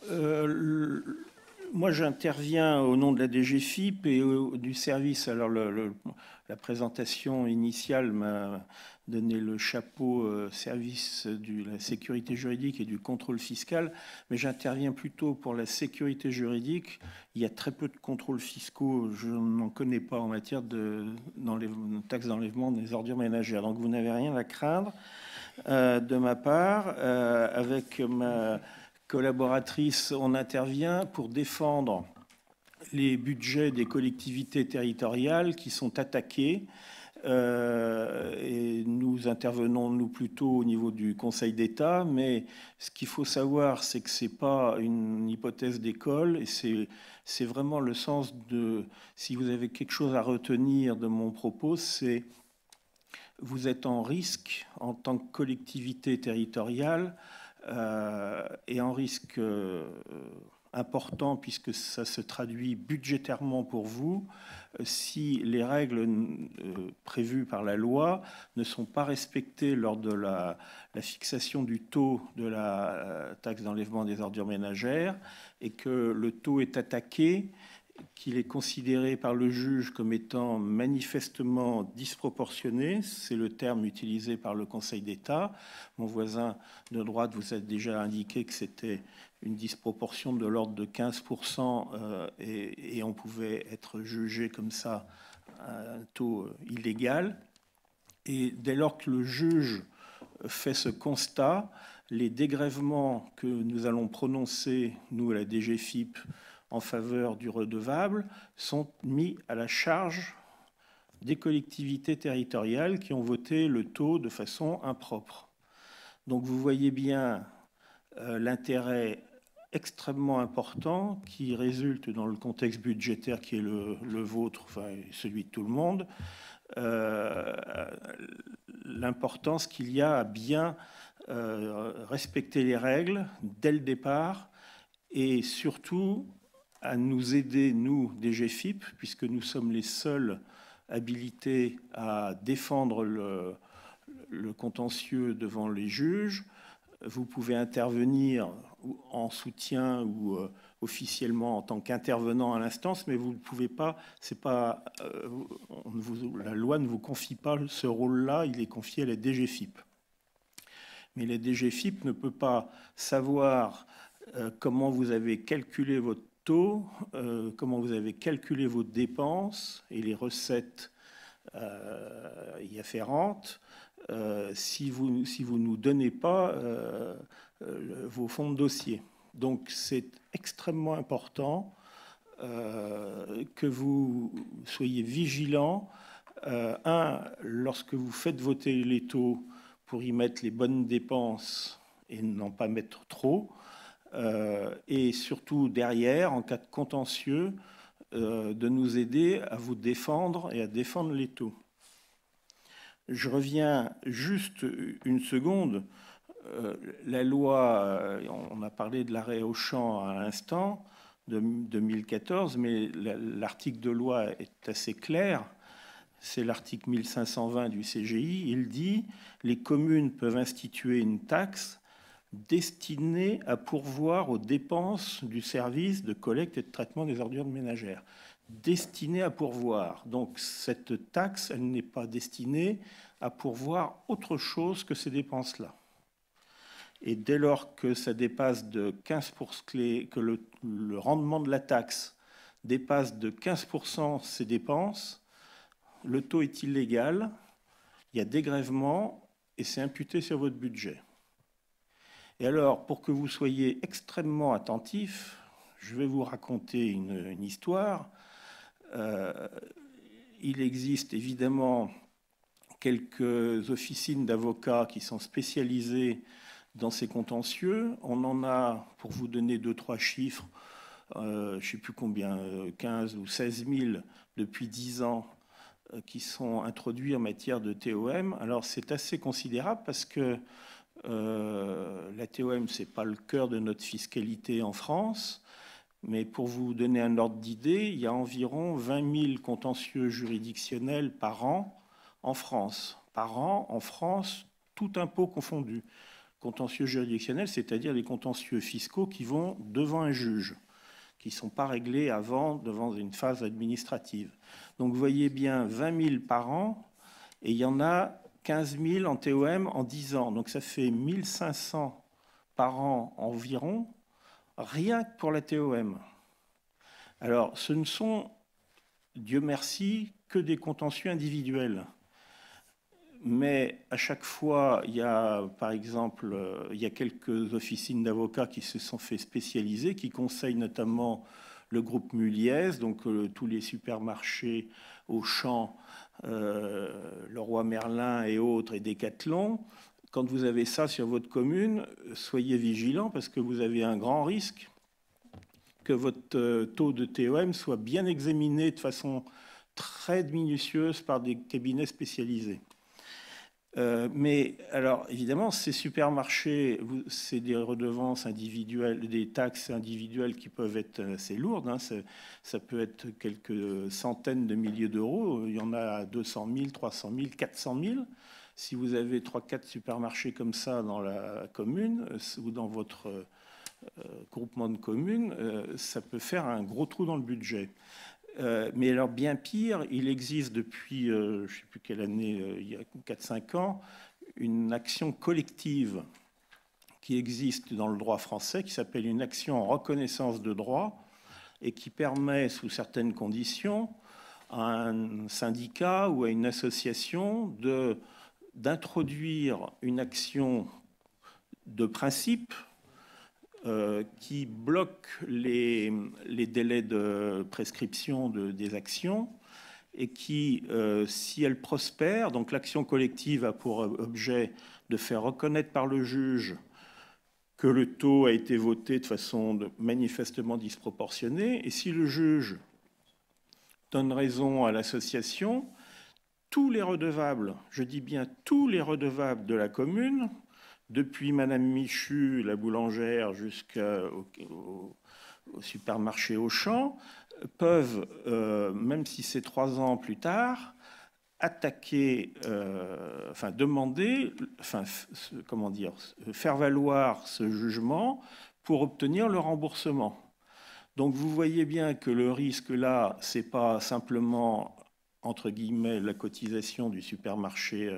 Moi, j'interviens au nom de la DGFiP et du service. Alors, la présentation initiale m'a donné le chapeau service de la sécurité juridique et du contrôle fiscal, mais j'interviens plutôt pour la sécurité juridique. Il y a très peu de contrôles fiscaux, je n'en connais pas en matière de taxes d'enlèvement des ordures ménagères. Donc, vous n'avez rien à craindre de ma part. Avec ma collaboratrice, on intervient pour défendre les budgets des collectivités territoriales qui sont attaqués. Et nous intervenons, nous, plutôt au niveau du Conseil d'État. Mais ce qu'il faut savoir, c'est que ce n'est pas une hypothèse d'école. Et c'est vraiment le sens de... Si vous avez quelque chose à retenir de mon propos, c'est... Vous êtes en risque en tant que collectivité territoriale et en risque important puisque ça se traduit budgétairement pour vous si les règles prévues par la loi ne sont pas respectées lors de la fixation du taux de la taxe d'enlèvement des ordures ménagères et que le taux est attaqué, qu'il est considéré par le juge comme étant manifestement disproportionné. C'est le terme utilisé par le Conseil d'État. Mon voisin de droite vous a déjà indiqué que c'était une disproportion de l'ordre de 15% et on pouvait être jugé comme ça à un taux illégal. Et dès lors que le juge fait ce constat, les dégrèvements que nous allons prononcer, nous, à la DGFiP, en faveur du redevable, sont mis à la charge des collectivités territoriales qui ont voté le taux de façon impropre. Donc vous voyez bien l'intérêt extrêmement important qui résulte dans le contexte budgétaire qui est le vôtre, enfin celui de tout le monde, l'importance qu'il y a à bien respecter les règles dès le départ et surtout à nous aider, nous, DGFiP, puisque nous sommes les seuls habilités à défendre le contentieux devant les juges. Vous pouvez intervenir en soutien ou officiellement en tant qu'intervenant à l'instance, mais vous ne pouvez pas, la loi ne vous confie pas ce rôle-là, il est confié à la DGFiP. Mais la DGFiP ne peut pas savoir comment vous avez calculé votre taux, comment vous avez calculé vos dépenses et les recettes y afférentes si vous ne nous donnez pas vos fonds de dossier. Donc c'est extrêmement important que vous soyez vigilants. Lorsque vous faites voter les taux pour y mettre les bonnes dépenses et n'en pas mettre trop, et surtout derrière, en cas de contentieux, de nous aider à vous défendre et à défendre les taux. Je reviens juste une seconde. La loi, on a parlé de l'arrêt Auchan à l'instant, de 2014, mais l'article de loi est assez clair. C'est l'article 1520 du CGI. Il dit « Les communes peuvent instituer une taxe destinée à pourvoir aux dépenses du service de collecte et de traitement des ordures ménagères. » Destinée à pourvoir. Donc cette taxe, elle n'est pas destinée à pourvoir autre chose que ces dépenses-là. Et dès lors que ça dépasse de 15%, que le rendement de la taxe dépasse de 15% ces dépenses, le taux est illégal, il y a dégrèvement et c'est imputé sur votre budget. Et alors, pour que vous soyez extrêmement attentifs, je vais vous raconter une histoire. Il existe évidemment quelques officines d'avocats qui sont spécialisées dans ces contentieux. On en a, pour vous donner 2-3 chiffres, je ne sais plus combien, 15 ou 16 000 depuis 10 ans qui sont introduits en matière de TOM. Alors c'est assez considérable parce que la TOM, ce n'est pas le cœur de notre fiscalité en France, mais pour vous donner un ordre d'idée, il y a environ 20 000 contentieux juridictionnels par an en France. Par an, en France, tout impôt confondu. Contentieux juridictionnels, c'est-à-dire les contentieux fiscaux qui vont devant un juge, qui ne sont pas réglés avant, devant une phase administrative. Donc vous voyez bien 20 000 par an, et il y en a 15 000 en TOM en 10 ans. Donc ça fait 1 500 par an environ, rien que pour la TOM. Alors ce ne sont, Dieu merci, que des contentieux individuels. Mais à chaque fois, il y a, par exemple, il y a quelques officines d'avocats qui se sont fait spécialiser, qui conseillent notamment le groupe Muliez, donc tous les supermarchés Auchan, Leroy Merlin et autres, et Decathlon. Quand vous avez ça sur votre commune, soyez vigilants parce que vous avez un grand risque que votre taux de TOM soit bien examiné de façon très minutieuse par des cabinets spécialisés. Mais alors, évidemment, ces supermarchés, c'est des redevances individuelles, des taxes individuelles qui peuvent être assez lourdes. Hein. Ça peut être quelques centaines de milliers d'euros. Il y en a 200 000, 300 000, 400 000. Si vous avez 3-4 supermarchés comme ça dans la commune ou dans votre groupement de communes, ça peut faire un gros trou dans le budget. Mais alors bien pire, il existe depuis, je ne sais plus quelle année, il y a 4-5 ans, une action collective qui existe dans le droit français, qui s'appelle une action en reconnaissance de droit, et qui permet, sous certaines conditions, à un syndicat ou à une association d'introduire une action de principe qui bloque les délais de prescription des actions et qui, si elle prospère, donc l'action collective a pour objet de faire reconnaître par le juge que le taux a été voté de façon manifestement disproportionnée, et si le juge donne raison à l'association, tous les redevables, je dis bien tous les redevables de la commune, depuis Madame Michu, la boulangère, jusqu'au supermarché Auchan, peuvent, même si c'est 3 ans plus tard, attaquer, demander, comment dire, faire valoir ce jugement pour obtenir le remboursement. Donc vous voyez bien que le risque là, c'est pas simplement entre guillemets la cotisation du supermarché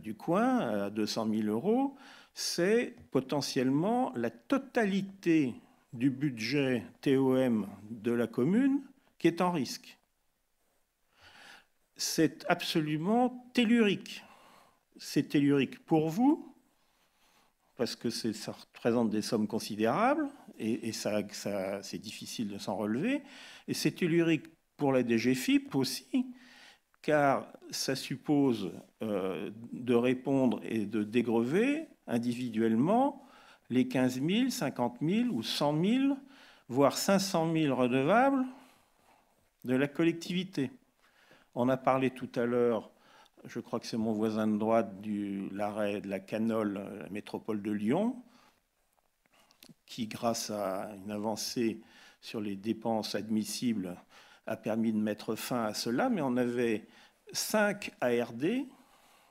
du coin à 200 000 euros, c'est potentiellement la totalité du budget TOM de la commune qui est en risque. C'est absolument tellurique. C'est tellurique pour vous, parce que ça représente des sommes considérables, et c'est difficile de s'en relever, et c'est tellurique pour la DGFiP aussi, car ça suppose de répondre et de dégrever individuellement les 15 000, 50 000 ou 100 000, voire 500 000 redevables de la collectivité. On a parlé tout à l'heure, je crois que c'est mon voisin de droite, de l'arrêt de la Canole, la métropole de Lyon, qui, grâce à une avancée sur les dépenses admissibles, a permis de mettre fin à cela, mais on avait 5 ARD,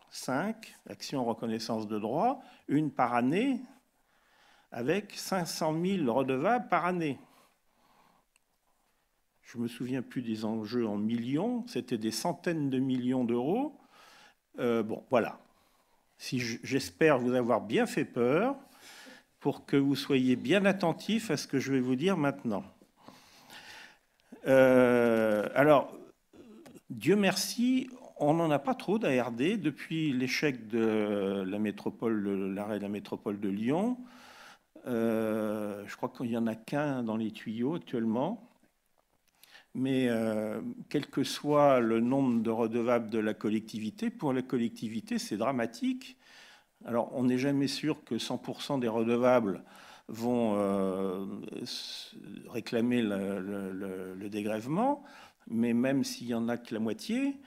5 actions en reconnaissance de droit, une par année, avec 500 000 redevables par année. Je ne me souviens plus des enjeux en millions, c'était des centaines de millions d'euros. Bon, voilà. J'espère vous avoir bien fait peur pour que vous soyez bien attentifs à ce que je vais vous dire maintenant. Alors, Dieu merci, on n'en a pas trop d'ARD depuis l'échec de la métropole, l'arrêt de la métropole de Lyon. Je crois qu'il n'y en a qu'un dans les tuyaux actuellement. Mais quel que soit le nombre de redevables de la collectivité, pour la collectivité, c'est dramatique. Alors, on n'est jamais sûr que 100% des redevables vont réclamer le dégrèvement, mais même s'il y en a que la moitié,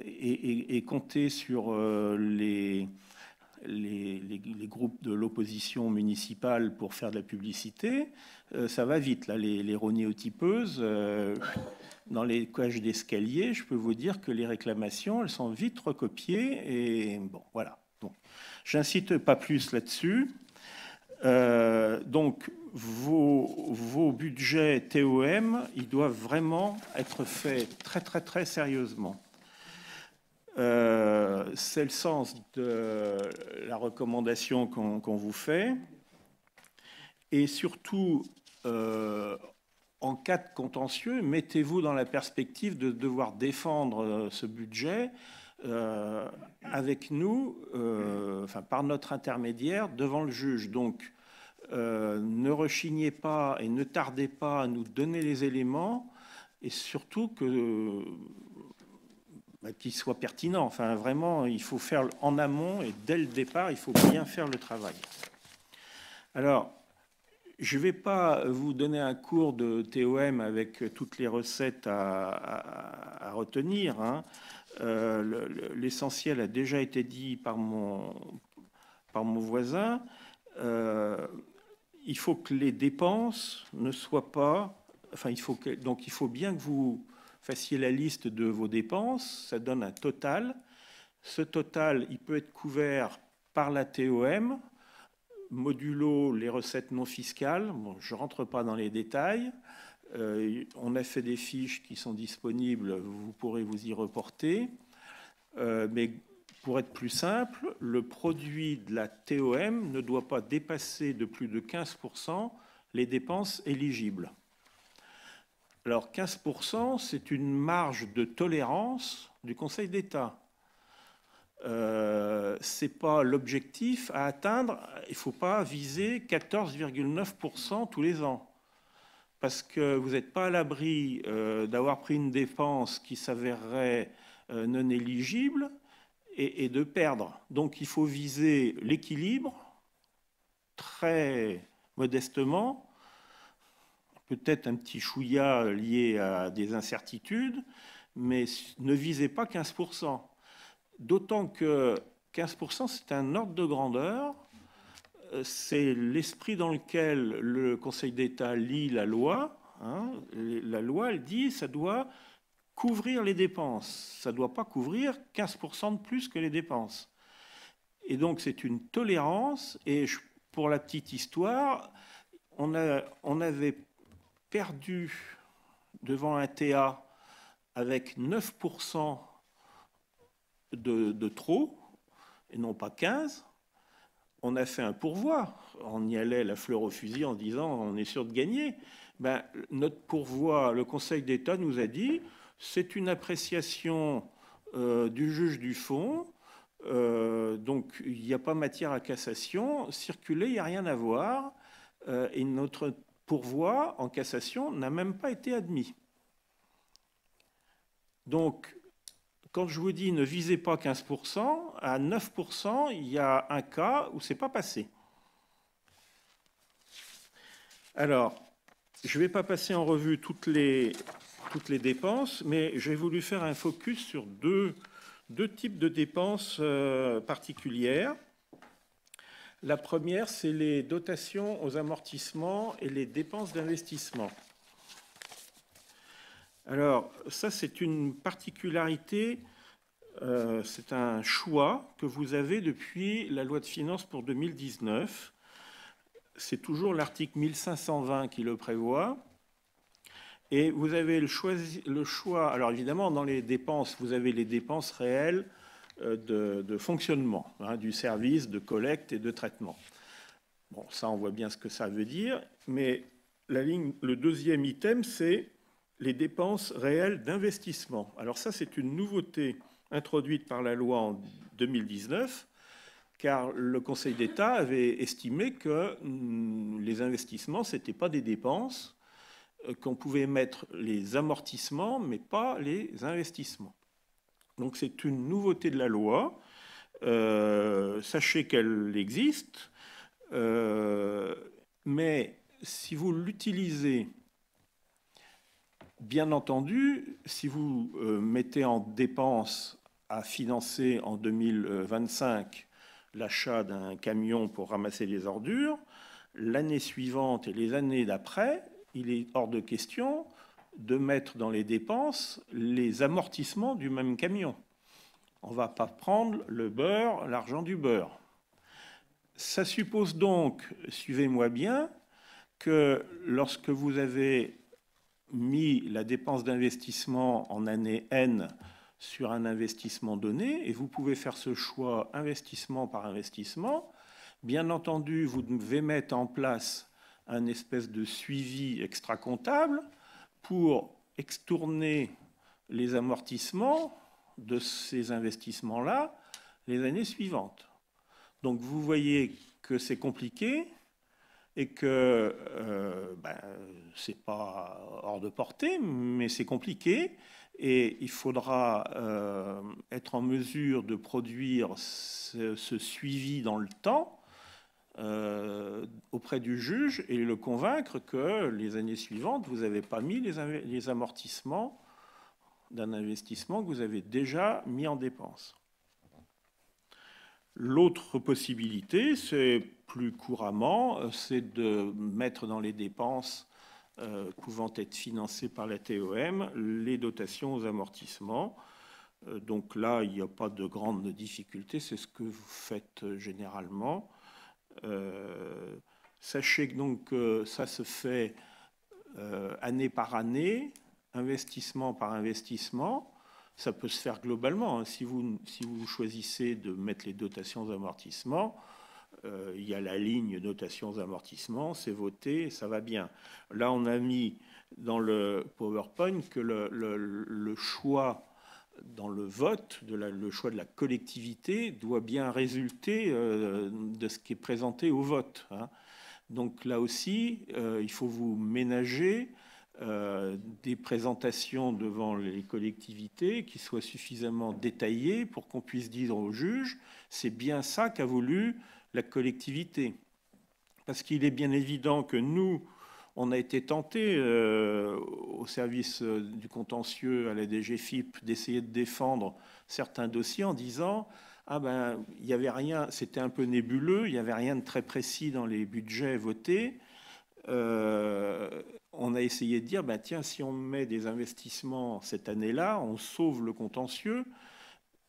et compter sur les groupes de l'opposition municipale pour faire de la publicité, ça va vite. Là, les ronéotipeuses, dans les cages d'escalier, je peux vous dire que les réclamations, elles sont vite recopiées. Et bon, voilà. Donc, j'incite pas plus là-dessus. Donc, vos budgets TOM, ils doivent vraiment être faits très, très, très sérieusement. C'est le sens de la recommandation qu'on vous fait. Et surtout, en cas de contentieux, mettez-vous dans la perspective de devoir défendre ce budget avec nous, enfin, par notre intermédiaire, devant le juge. Donc, ne rechignez pas et ne tardez pas à nous donner les éléments, et surtout qu'il soit pertinent. Enfin, vraiment, il faut faire en amont, et dès le départ, il faut bien faire le travail. Alors, je ne vais pas vous donner un cours de TOM avec toutes les recettes à retenir, hein. L'essentiel a déjà été dit par mon voisin. Il faut que les dépenses ne soient pas... Enfin, donc il faut bien que vous fassiez la liste de vos dépenses. Ça donne un total. Ce total, il peut être couvert par la TOM, modulo les recettes non fiscales. Bon, je ne rentre pas dans les détails. On a fait des fiches qui sont disponibles, vous pourrez vous y reporter. Mais pour être plus simple, le produit de la TOM ne doit pas dépasser de plus de 15% les dépenses éligibles. Alors 15%, c'est une marge de tolérance du Conseil d'État. Ce n'est pas l'objectif à atteindre. Il ne faut pas viser 14,9% tous les ans. Parce que vous n'êtes pas à l'abri d'avoir pris une dépense qui s'avérerait non éligible et de perdre. Donc il faut viser l'équilibre très modestement, peut-être un petit chouïa lié à des incertitudes, mais ne visez pas 15%. D'autant que 15%, c'est un ordre de grandeur. C'est l'esprit dans lequel le Conseil d'État lit la loi. Hein. La loi, elle dit que ça doit couvrir les dépenses. Ça ne doit pas couvrir 15% de plus que les dépenses. Et donc, c'est une tolérance. Et pour la petite histoire, on avait perdu devant un TA avec 9% de trop, et non pas 15%. On a fait un pourvoi. On y allait la fleur au fusil en disant on est sûr de gagner. Ben, notre pourvoi, le Conseil d'État nous a dit c'est une appréciation du juge du fond, donc il n'y a pas matière à cassation. Circuler, il n'y a rien à voir. Et notre pourvoi en cassation n'a même pas été admis. Donc, quand je vous dis ne visez pas 15%, à 9%, il y a un cas où ce n'est pas passé. Alors, je ne vais pas passer en revue toutes les dépenses, mais j'ai voulu faire un focus sur deux types de dépenses particulières. La première, c'est les dotations aux amortissements et les dépenses d'investissement. Alors, ça, c'est une particularité, c'est un choix que vous avez depuis la loi de finances pour 2019. C'est toujours l'article 1520 qui le prévoit. Et vous avez le choix. Alors, évidemment, dans les dépenses, vous avez les dépenses réelles de fonctionnement, hein, du service de collecte et de traitement. Bon, ça, on voit bien ce que ça veut dire. Mais le deuxième item, c'est les dépenses réelles d'investissement. Alors ça, c'est une nouveauté introduite par la loi en 2019, car le Conseil d'État avait estimé que les investissements, ce n'étaient pas des dépenses, qu'on pouvait mettre les amortissements, mais pas les investissements. Donc c'est une nouveauté de la loi. Sachez qu'elle existe, mais si vous l'utilisez, bien entendu, si vous mettez en dépense à financer en 2025 l'achat d'un camion pour ramasser les ordures, l'année suivante et les années d'après, il est hors de question de mettre dans les dépenses les amortissements du même camion. On ne va pas prendre le beurre, l'argent du beurre. Ça suppose donc, suivez-moi bien, que lorsque vous avez mis la dépense d'investissement en année N sur un investissement donné, et vous pouvez faire ce choix investissement par investissement, bien entendu, vous devez mettre en place un espèce de suivi extra-comptable pour extourner les amortissements de ces investissements-là les années suivantes. Donc vous voyez que c'est compliqué et que c'est pas hors de portée, mais c'est compliqué et il faudra être en mesure de produire ce suivi dans le temps auprès du juge et le convaincre que les années suivantes, vous n'avez pas mis les amortissements d'un investissement que vous avez déjà mis en dépense. L'autre possibilité, c'est plus couramment, c'est de mettre dans les dépenses pouvant être financées par la TEM les dotations aux amortissements. Donc là, il n'y a pas de grande difficulté, c'est ce que vous faites généralement. Sachez donc que ça se fait année par année, investissement par investissement. Ça peut se faire globalement. Si vous choisissez de mettre les dotations aux amortissements, il y a la ligne dotations aux amortissements, c'est voté, ça va bien. Là, on a mis dans le PowerPoint que le choix dans le vote, le choix de la collectivité doit bien résulter de ce qui est présenté au vote. Donc là aussi, il faut vous ménager des présentations devant les collectivités qui soient suffisamment détaillées pour qu'on puisse dire au juge c'est bien ça qu'a voulu la collectivité. Parce qu'il est bien évident que nous, on a été tentés au service du contentieux à la DGFiP d'essayer de défendre certains dossiers en disant ah ben il n'y avait rien, c'était un peu nébuleux, il n'y avait rien de très précis dans les budgets votés. On a essayé de dire, ben tiens, si on met des investissements cette année-là, on sauve le contentieux,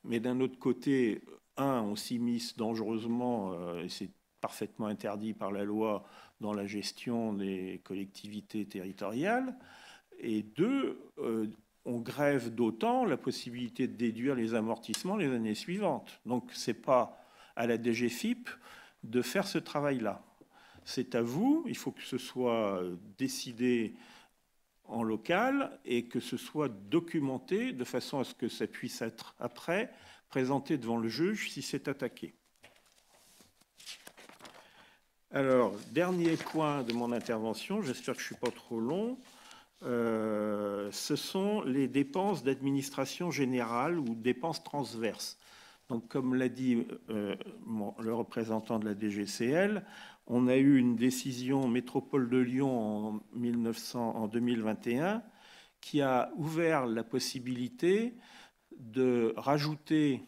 mais d'un autre côté, on s'immisce dangereusement, et c'est parfaitement interdit par la loi, dans la gestion des collectivités territoriales, et deux, on grève d'autant la possibilité de déduire les amortissements les années suivantes. Donc ce n'est pas à la DGFiP de faire ce travail-là. C'est à vous, il faut que ce soit décidé en local et que ce soit documenté de façon à ce que ça puisse être après présenté devant le juge si c'est attaqué. Alors, dernier point de mon intervention, j'espère que je ne suis pas trop long, ce sont les dépenses d'administration générale ou dépenses transverses. Donc, comme l'a dit le représentant de la DGCL, on a eu une décision Métropole de Lyon en 2021 qui a ouvert la possibilité de rajouter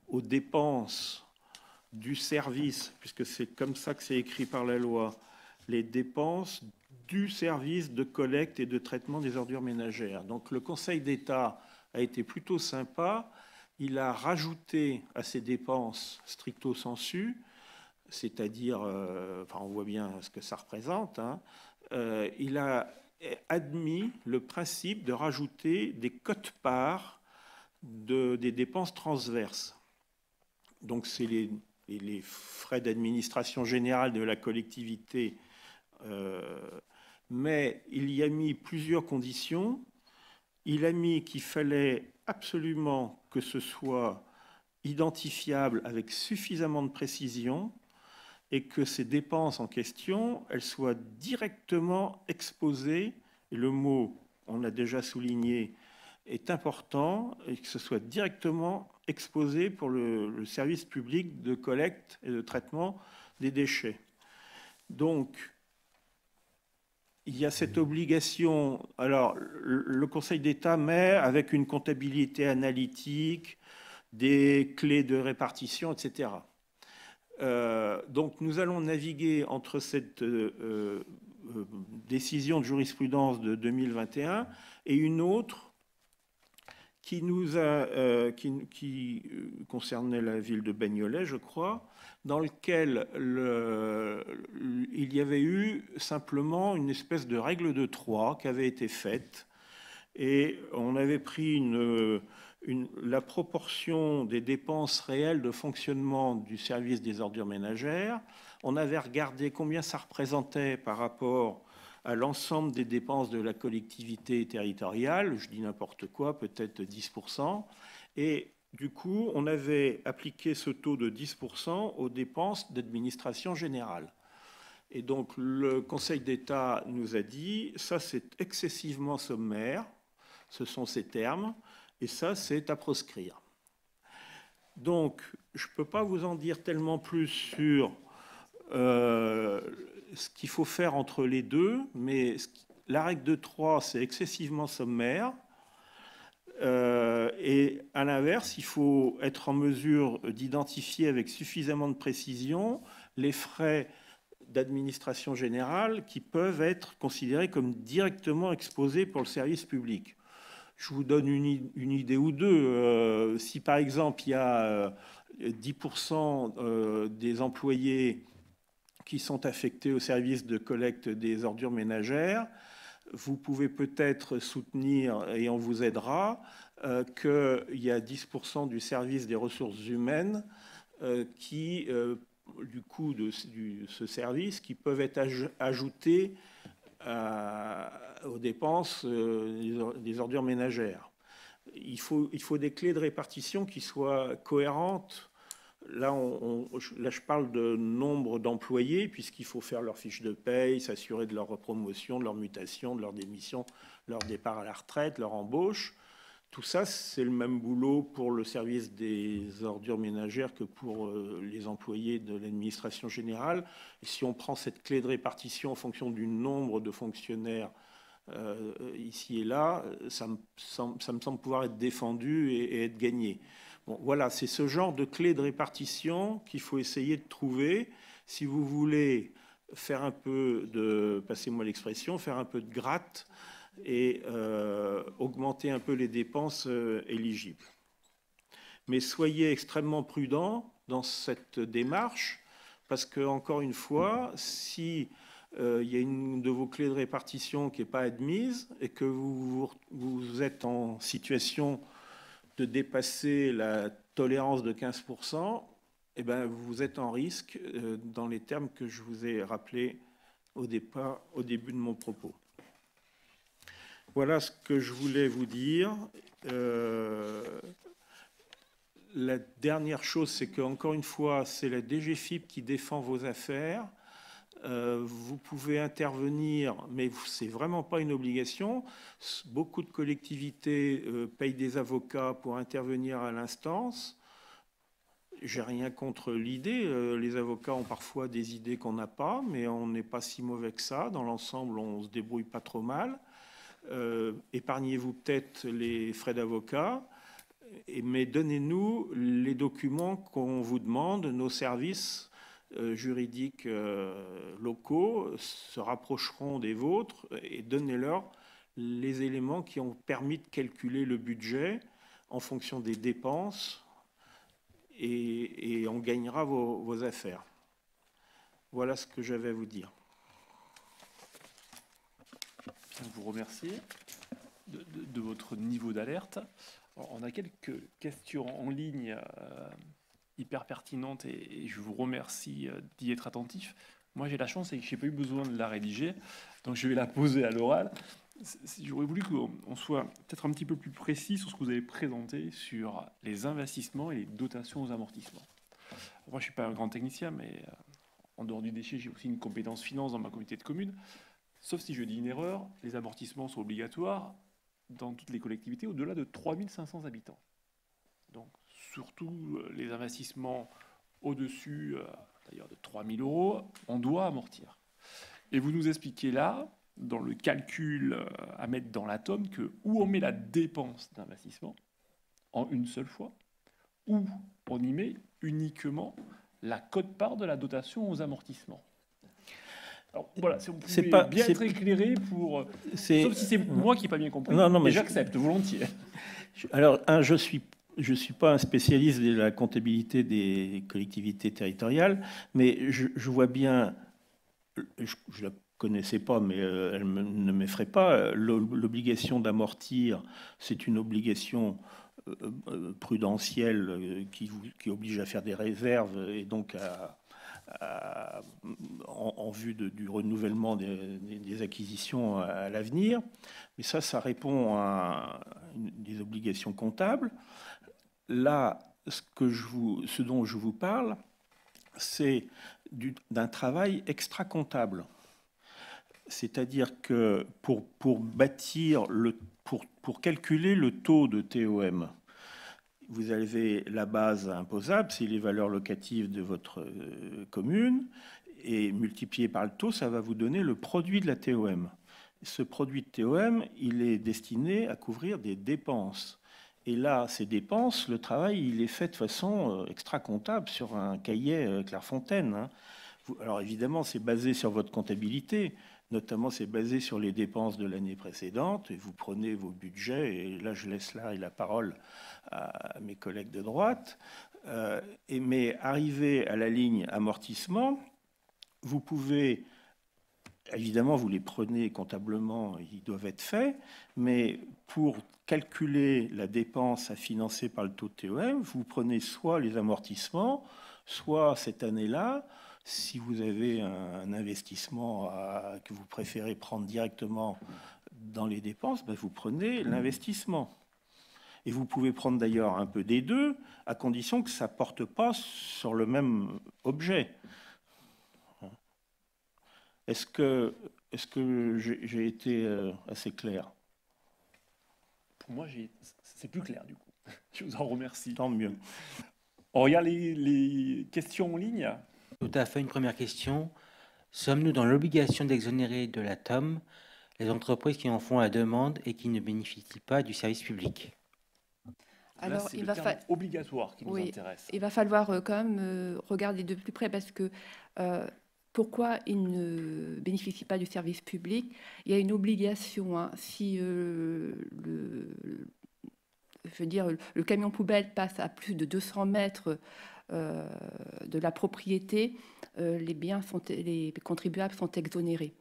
aux dépenses du service, puisque c'est comme ça que c'est écrit par la loi, les dépenses du service de collecte et de traitement des ordures ménagères. Donc le Conseil d'État a été plutôt sympa. Il a rajouté à ces dépenses stricto sensu, c'est-à-dire, on voit bien ce que ça représente, il a admis le principe de rajouter des quotes-parts des dépenses transverses. Donc c'est les frais d'administration générale de la collectivité, mais il y a mis plusieurs conditions. Il a mis qu'il fallait absolument que ce soit identifiable avec suffisamment de précision et que ces dépenses en question, elles soient directement exposées, et le mot, on l'a déjà souligné, est important, et que ce soit directement exposé pour le service public de collecte et de traitement des déchets. Donc, il y a cette obligation. Alors, le Conseil d'État met avec une comptabilité analytique, des clés de répartition, etc. Donc, nous allons naviguer entre cette décision de jurisprudence de 2021 et une autre qui concernait la ville de Bagnolet, je crois, dans lequel il y avait eu simplement une espèce de règle de 3 qui avait été faite, et on avait pris la proportion des dépenses réelles de fonctionnement du service des ordures ménagères. On avait regardé combien ça représentait par rapport à l'ensemble des dépenses de la collectivité territoriale, je dis n'importe quoi, peut-être 10%, et du coup, on avait appliqué ce taux de 10% aux dépenses d'administration générale. Et donc, le Conseil d'État nous a dit, ça c'est excessivement sommaire, ce sont ces termes, et ça c'est à proscrire. Donc, je ne peux pas vous en dire tellement plus sur ce qu'il faut faire entre les deux, mais la règle de 3, c'est excessivement sommaire. Et à l'inverse, il faut être en mesure d'identifier avec suffisamment de précision les frais d'administration générale qui peuvent être considérés comme directement exposés pour le service public. Je vous donne une idée ou deux. Si par exemple il y a 10% des employés qui sont affectés au service de collecte des ordures ménagères, vous pouvez peut-être soutenir, et on vous aidera, qu'il y a 10% du service des ressources humaines qui, du coût de ce service, qui peuvent être ajoutés aux dépenses des ordures ménagères. Il faut des clés de répartition qui soient cohérentes. Là, je parle de nombre d'employés, puisqu'il faut faire leur fiche de paye, s'assurer de leur promotion, de leur mutation, de leur démission, leur départ à la retraite, leur embauche. Tout ça, c'est le même boulot pour le service des ordures ménagères que pour les employés de l'administration générale. Et si on prend cette clé de répartition en fonction du nombre de fonctionnaires ici et là, ça me semble pouvoir être défendu et être gagné. Bon, voilà, c'est ce genre de clé de répartition qu'il faut essayer de trouver si vous voulez faire un peu de, passez-moi l'expression, faire un peu de gratte et augmenter un peu les dépenses éligibles. Mais soyez extrêmement prudents dans cette démarche, parce que, encore une fois, si il y a une de vos clés de répartition qui n'est pas admise et que vous êtes en situation de dépasser la tolérance de 15%, eh ben, vous êtes en risque dans les termes que je vous ai rappelés au début de mon propos. Voilà ce que je voulais vous dire. La dernière chose, c'est qu'encore une fois, c'est la DGFiP qui défend vos affaires. Vous pouvez intervenir, mais ce n'est vraiment pas une obligation. Beaucoup de collectivités payent des avocats pour intervenir à l'instance. J'ai rien contre l'idée. Les avocats ont parfois des idées qu'on n'a pas, mais on n'est pas si mauvais que ça. Dans l'ensemble, on se débrouille pas trop mal. Épargnez-vous peut-être les frais d'avocat, mais donnez-nous les documents qu'on vous demande. Nos services juridiques locaux se rapprocheront des vôtres et donnez-leur les éléments qui ont permis de calculer le budget en fonction des dépenses et on gagnera vos affaires. Voilà ce que j'avais à vous dire. Je vous remercie de votre niveau d'alerte. On a quelques questions en ligne hyper pertinente et je vous remercie d'y être attentif. Moi, j'ai la chance et que je n'ai pas eu besoin de la rédiger, donc je vais la poser à l'oral. J'aurais voulu qu'on soit peut-être un petit peu plus précis sur ce que vous avez présenté sur les investissements et les dotations aux amortissements. Moi, je ne suis pas un grand technicien, mais en dehors du déchet, j'ai aussi une compétence finance dans ma communauté de communes. Sauf si je dis une erreur, les amortissements sont obligatoires dans toutes les collectivités au-delà de 3500 habitants. Donc, surtout les investissements au-dessus, d'ailleurs, de 3 000 €, on doit amortir. Et vous nous expliquez là, dans le calcul à mettre dans l'atome, que où on met la dépense d'investissement en une seule fois, ou on y met uniquement la quote-part de la dotation aux amortissements. Alors, voilà, si vous pouvez bien être éclairé pour... Sauf si c'est moi qui n'ai pas bien compris, mais j'accepte volontiers. Alors, je suis pas un spécialiste de la comptabilité des collectivités territoriales, mais je vois bien, je la connaissais pas, mais elle ne m'effraie pas. L'obligation d'amortir, c'est une obligation prudentielle qui oblige à faire des réserves et donc en vue du renouvellement des acquisitions à l'avenir. Mais ça répond à des obligations comptables. Là, ce dont je vous parle, c'est d'un travail extra-comptable. C'est-à-dire que pour bâtir pour calculer le taux de TOM, vous avez la base imposable, c'est les valeurs locatives de votre commune, et multiplié par le taux, ça va vous donner le produit de la TOM. Ce produit de TOM, il est destiné à couvrir des dépenses. Et là, ces dépenses, le travail, il est fait de façon extra-comptable sur un cahier Clairefontaine, hein. Alors évidemment, c'est basé sur votre comptabilité. Notamment, c'est basé sur les dépenses de l'année précédente. Et vous prenez vos budgets, et là, je laisse la parole à mes collègues de droite. Mais arrivé à la ligne amortissement, vous pouvez, évidemment, vous les prenez comptablement, ils doivent être faits, mais pour calculer la dépense à financer par le taux de TOM, vous prenez soit les amortissements, soit cette année-là, si vous avez un investissement que vous préférez prendre directement dans les dépenses, ben vous prenez l'investissement. Et vous pouvez prendre d'ailleurs un peu des deux, à condition que ça ne porte pas sur le même objet. Est-ce que j'ai été assez clair? Pour moi, c'est plus clair du coup. Je vous en remercie. Tant mieux. On regarde les questions en ligne. Tout à fait. Une première question. Sommes-nous dans l'obligation d'exonérer de la TOM les entreprises qui en font la demande et qui ne bénéficient pas du service public? Alors, il va falloir obligatoire qui nous intéresse. Il va falloir quand même regarder de plus près parce que pourquoi ils ne bénéficient pas du service public? Il y a une obligation. Hein, si le camion poubelle passe à plus de 200 mètres de la propriété, les contribuables sont exonérés.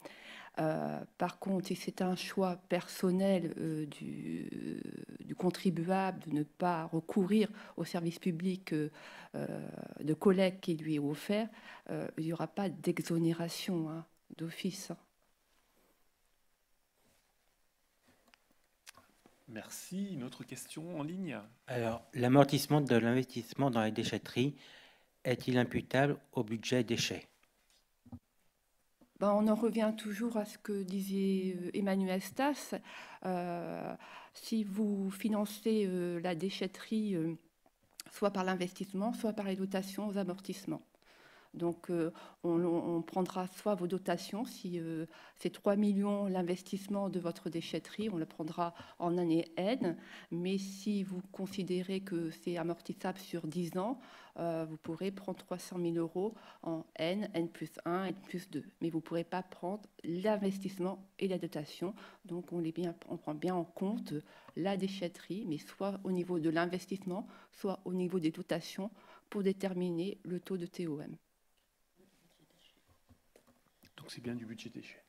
Par contre, si c'est un choix personnel du contribuable de ne pas recourir au service public de collecte qui lui est offert, il n'y aura pas d'exonération d'office. Merci. Une autre question en ligne? Alors, l'amortissement de l'investissement dans les déchetteries est-il imputable au budget déchets? On en revient toujours à ce que disait Emmanuel Stas. Si vous financez la déchetterie soit par l'investissement, soit par les dotations aux amortissements. Donc, on prendra soit vos dotations, si c'est 3 millions l'investissement de votre déchetterie, on le prendra en année N. Mais si vous considérez que c'est amortissable sur 10 ans, vous pourrez prendre 300 000 euros en N, N plus 1, N plus 2. Mais vous ne pourrez pas prendre l'investissement et la dotation. Donc, on prend bien en compte la déchetterie, mais soit au niveau de l'investissement, soit au niveau des dotations pour déterminer le taux de TOM. Donc c'est bien du budget déchets.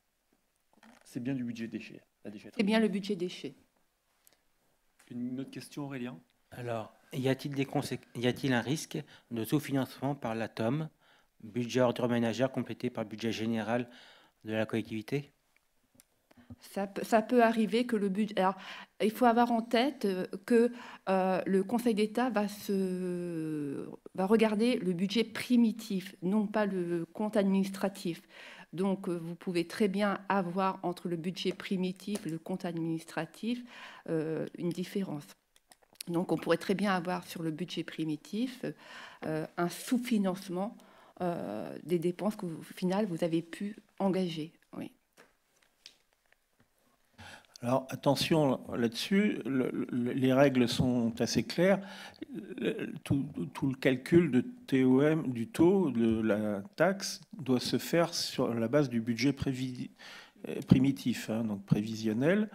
C'est bien du budget déchets, la déchetterie. C'est bien le budget déchets. Une autre question, Aurélien? Alors, y a-t-il un risque de sous-financement par la TOM, budget ordure ménagère complété par le budget général de la collectivité? Ça peut arriver que le budget... Alors, il faut avoir en tête que le Conseil d'État va regarder le budget primitif, non pas le compte administratif. Donc, vous pouvez très bien avoir entre le budget primitif et le compte administratif une différence. Donc, on pourrait très bien avoir sur le budget primitif un sous-financement des dépenses que, au final, vous avez pu engager. Oui. Alors, attention là-dessus, les règles sont assez claires. Tout le calcul de TOM, du taux de la taxe, doit se faire sur la base du budget primitif, hein, donc prévisionnel.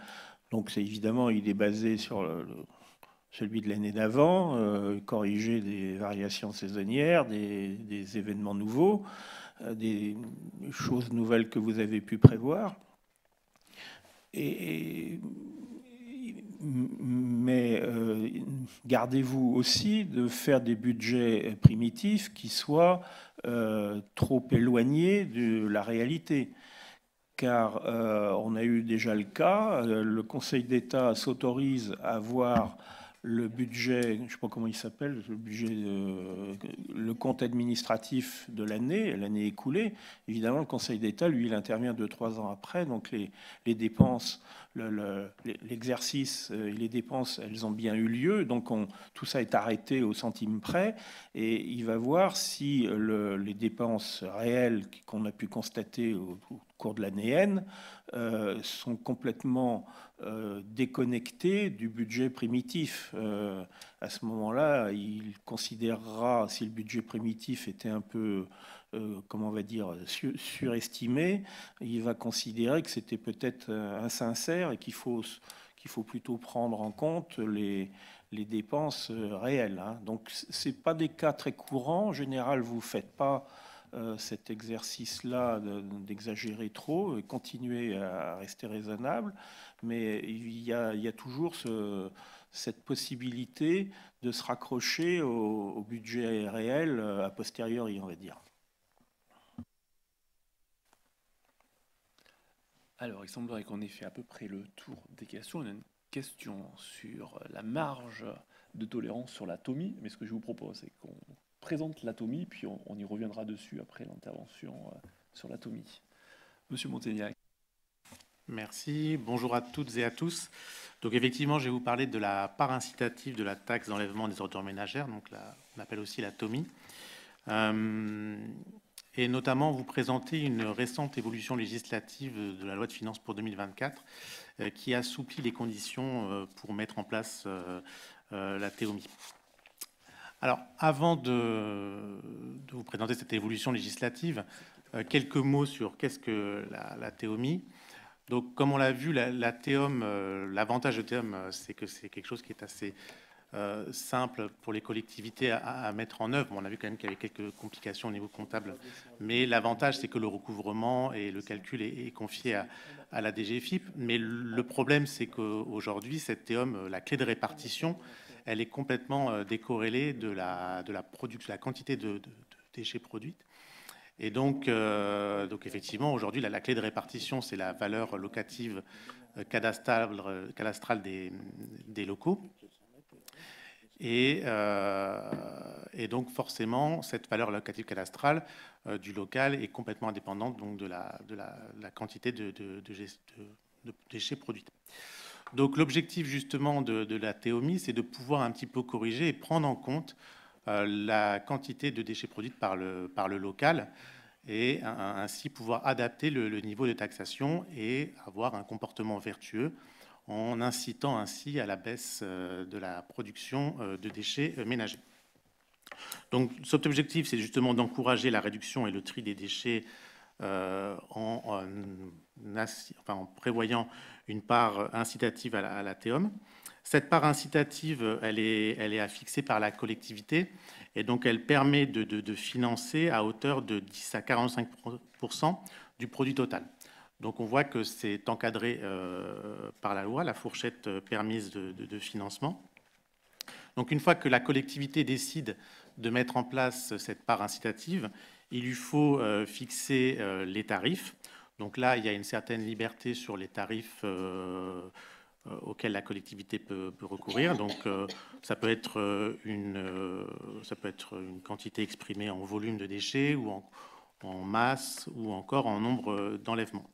Donc, évidemment, il est basé sur celui de l'année d'avant, corriger des variations saisonnières, des événements nouveaux, des choses nouvelles que vous avez pu prévoir. Mais gardez-vous aussi de faire des budgets primitifs qui soient trop éloignés de la réalité. Car on a eu déjà le cas, le Conseil d'État s'autorise à voir le budget, je ne sais pas comment il s'appelle, le compte administratif de l'année écoulée. Évidemment, le Conseil d'État, lui, il intervient 2-3 ans après, donc les dépenses, l'exercice et les dépenses, elles ont bien eu lieu, donc tout ça est arrêté au centime près, et il va voir si les dépenses réelles qu'on a pu constater au cours de l'année N sont complètement déconnectées du budget primitif. À ce moment-là, il considérera si le budget primitif était un peu, comment on va dire, surestimé, il va considérer que c'était peut-être insincère et qu'il faut plutôt prendre en compte les dépenses réelles. Hein. Donc, ce n'est pas des cas très courants. En général, vous ne faites pas cet exercice-là d'exagérer trop, continuer à rester raisonnable, mais il y a toujours cette possibilité de se raccrocher au budget réel a posteriori, on va dire. Alors, il semblerait qu'on ait fait à peu près le tour des questions. On a une question sur la marge de tolérance sur l'atomie, mais ce que je vous propose, c'est qu'on présente l'atomie, puis on y reviendra dessus après l'intervention sur l'atomie. Monsieur Montaignac. Merci, bonjour à toutes et à tous. Donc effectivement, je vais vous parler de la part incitative de la taxe d'enlèvement des ordures ménagères, donc on appelle aussi la TOMI. Et notamment vous présenter une récente évolution législative de la loi de finances pour 2024 qui assouplit les conditions pour mettre en place la TOMI. Alors, avant de vous présenter cette évolution législative, quelques mots sur qu'est-ce que la TOMI. Donc, comme on l'a vu, la TEOM, l'avantage de TEOM, c'est que c'est quelque chose qui est assez simple pour les collectivités à mettre en œuvre. Bon, on a vu quand même qu'il y avait quelques complications au niveau comptable, mais l'avantage, c'est que le recouvrement et le calcul est confié à la DGFiP. Mais le problème, c'est qu'aujourd'hui, cette TEOM, la clé de répartition, elle est complètement décorrélée de la production, la quantité de déchets produits. Et donc effectivement, aujourd'hui, la clé de répartition, c'est la valeur locative cadastrale des locaux. Et donc, forcément, cette valeur locative cadastrale du local est complètement indépendante donc, de la quantité de déchets produits. Donc, l'objectif, justement, de la TOMI, c'est de pouvoir un petit peu corriger et prendre en compte la quantité de déchets produits par le local et ainsi pouvoir adapter le niveau de taxation et avoir un comportement vertueux en incitant ainsi à la baisse de la production de déchets ménagers. Donc, cet objectif, c'est justement d'encourager la réduction et le tri des déchets en prévoyant une part incitative à la TEOM. Cette part incitative, elle est fixée par la collectivité et donc elle permet de financer à hauteur de 10 à 45% du produit total. Donc on voit que c'est encadré par la loi, la fourchette permise de financement. Donc une fois que la collectivité décide de mettre en place cette part incitative, il lui faut fixer les tarifs. Donc là, il y a une certaine liberté sur les tarifs auxquels la collectivité peut recourir. Donc ça peut être une quantité exprimée en volume de déchets ou en masse ou encore en nombre d'enlèvements.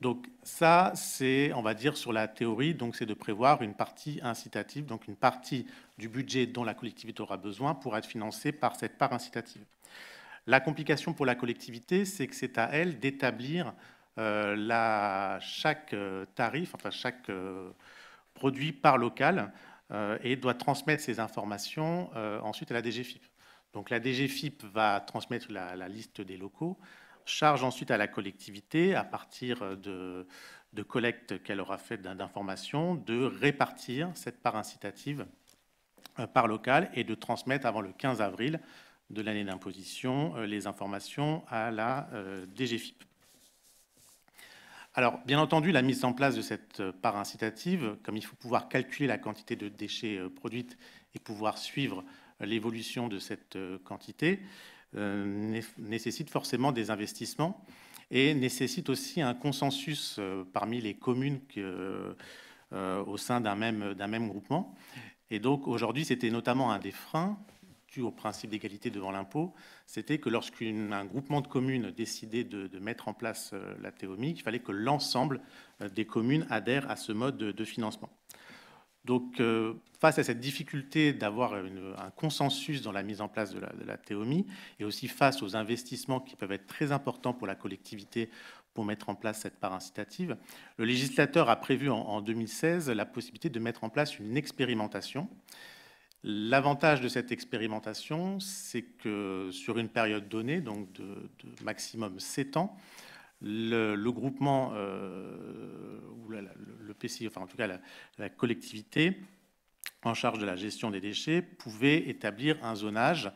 Donc ça, c'est, on va dire, sur la théorie, donc c'est de prévoir une partie incitative, donc une partie du budget dont la collectivité aura besoin pour être financée par cette part incitative. La complication pour la collectivité, c'est que c'est à elle d'établir chaque tarif, enfin chaque produit par local et doit transmettre ces informations ensuite à la DGFiP. Donc la DGFiP va transmettre la liste des locaux. charge ensuite à la collectivité, à partir de collecte qu'elle aura faite d'informations, de répartir cette part incitative par local et de transmettre avant le 15 avril de l'année d'imposition les informations à la DGFiP. Alors, bien entendu, la mise en place de cette part incitative, comme il faut pouvoir calculer la quantité de déchets produites et pouvoir suivre l'évolution de cette quantité, nécessite forcément des investissements et nécessite aussi un consensus parmi les communes au sein d'un même groupement. Et donc, aujourd'hui, c'était notamment un des freins dû au principe d'égalité devant l'impôt, c'était que lorsqu'un groupement de communes décidait de mettre en place la TEOMI, il fallait que l'ensemble des communes adhèrent à ce mode de financement. Donc, face à cette difficulté d'avoir un consensus dans la mise en place de la TEOMI, et aussi face aux investissements qui peuvent être très importants pour la collectivité pour mettre en place cette part incitative, le législateur a prévu en 2016 la possibilité de mettre en place une expérimentation. L'avantage de cette expérimentation, c'est que sur une période donnée, donc de maximum 7 ans, le groupement, ou le PCI, enfin en tout cas la collectivité en charge de la gestion des déchets, pouvait établir un zonage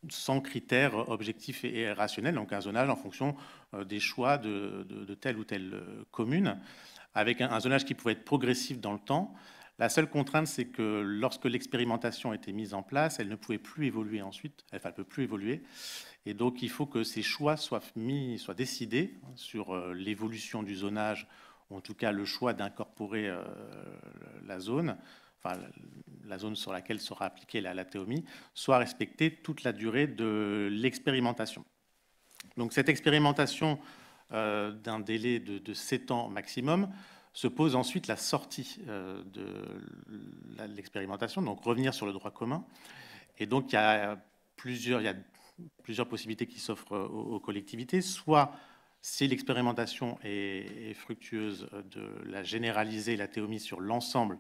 sans critères objectifs et rationnels, donc un zonage en fonction des choix de telle ou telle commune, avec un zonage qui pouvait être progressif dans le temps. La seule contrainte, c'est que lorsque l'expérimentation a été mise en place, elle ne pouvait plus évoluer ensuite, enfin, elle ne peut plus évoluer. Et donc, il faut que ces choix soient décidés sur l'évolution du zonage, ou en tout cas le choix d'incorporer la zone, enfin, la zone sur laquelle sera appliquée la TEOMI, soit respectée toute la durée de l'expérimentation. Donc, cette expérimentation d'un délai de 7 ans maximum, se pose ensuite la sortie de l'expérimentation, donc revenir sur le droit commun. Et donc, il y a plusieurs possibilités qui s'offrent aux collectivités. Soit, si l'expérimentation est fructueuse, de la généraliser, la TEOMI, sur l'ensemble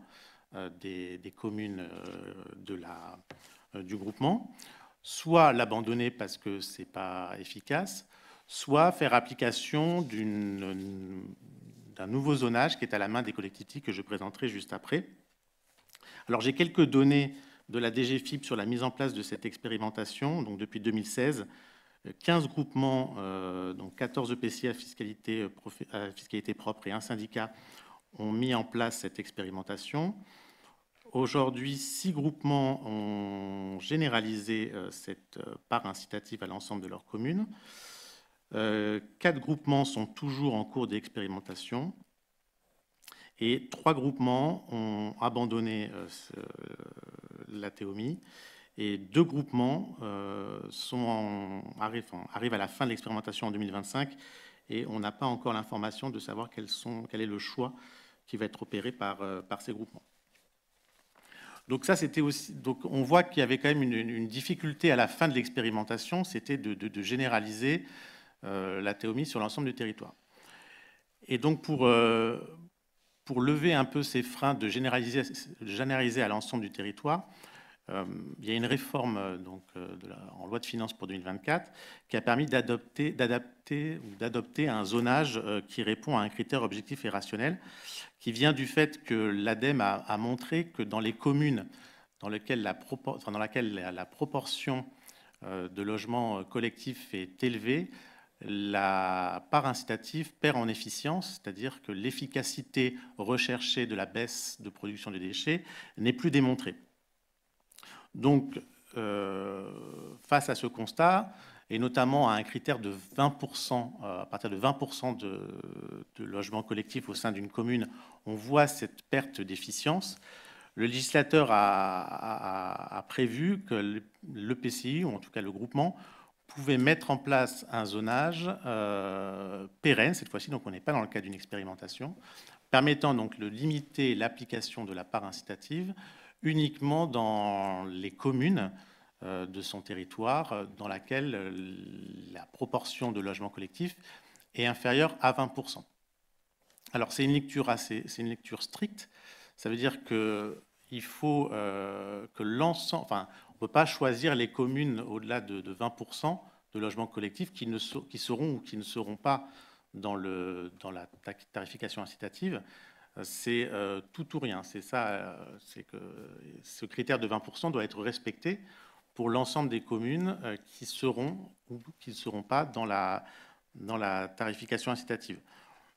des communes du groupement. Soit l'abandonner parce que ce n'est pas efficace. Soit faire application d'un nouveau zonage qui est à la main des collectivités que je présenterai juste après. Alors, j'ai quelques données de la DGFiP sur la mise en place de cette expérimentation. Donc, depuis 2016, 15 groupements, donc 14 EPCI à fiscalité propre et un syndicat ont mis en place cette expérimentation. Aujourd'hui, 6 groupements ont généralisé cette part incitative à l'ensemble de leurs communes. 4 groupements sont toujours en cours d'expérimentation et 3 groupements ont abandonné la TEOMI et 2 groupements arrivent à la fin de l'expérimentation en 2025 et on n'a pas encore l'information de savoir quel est le choix qui va être opéré par ces groupements. Donc ça, c'était aussi. Donc on voit qu'il y avait quand même une difficulté à la fin de l'expérimentation, c'était de généraliser la TEOMI sur l'ensemble du territoire. Et donc, pour lever un peu ces freins de généraliser à l'ensemble du territoire, il y a une réforme en loi de finances pour 2024 qui a permis d'adopter un zonage qui répond à un critère objectif et rationnel, qui vient du fait que l'ADEME a montré que dans les communes dans laquelle la proportion de logements collectifs est élevée, la part incitative perd en efficience, c'est-à-dire que l'efficacité recherchée de la baisse de production des déchets n'est plus démontrée. Donc, face à ce constat, et notamment à un critère de 20%, à partir de 20% de logements collectifs au sein d'une commune, on voit cette perte d'efficience. Le législateur a prévu que l'EPCI, ou en tout cas le groupement, pouvait mettre en place un zonage pérenne, cette fois-ci, donc on n'est pas dans le cadre d'une expérimentation, permettant donc de limiter l'application de la part incitative uniquement dans les communes de son territoire dans laquelle la proportion de logements collectifs est inférieure à 20%. Alors c'est une lecture stricte, ça veut dire qu'il faut que l'ensemble, enfin, on ne peut pas choisir les communes au-delà de 20% de logements collectifs qui seront ou qui ne seront pas dans la tarification incitative. C'est tout ou rien. C'est ça, c'est que ce critère de 20% doit être respecté pour l'ensemble des communes qui seront ou qui ne seront pas dans la tarification incitative.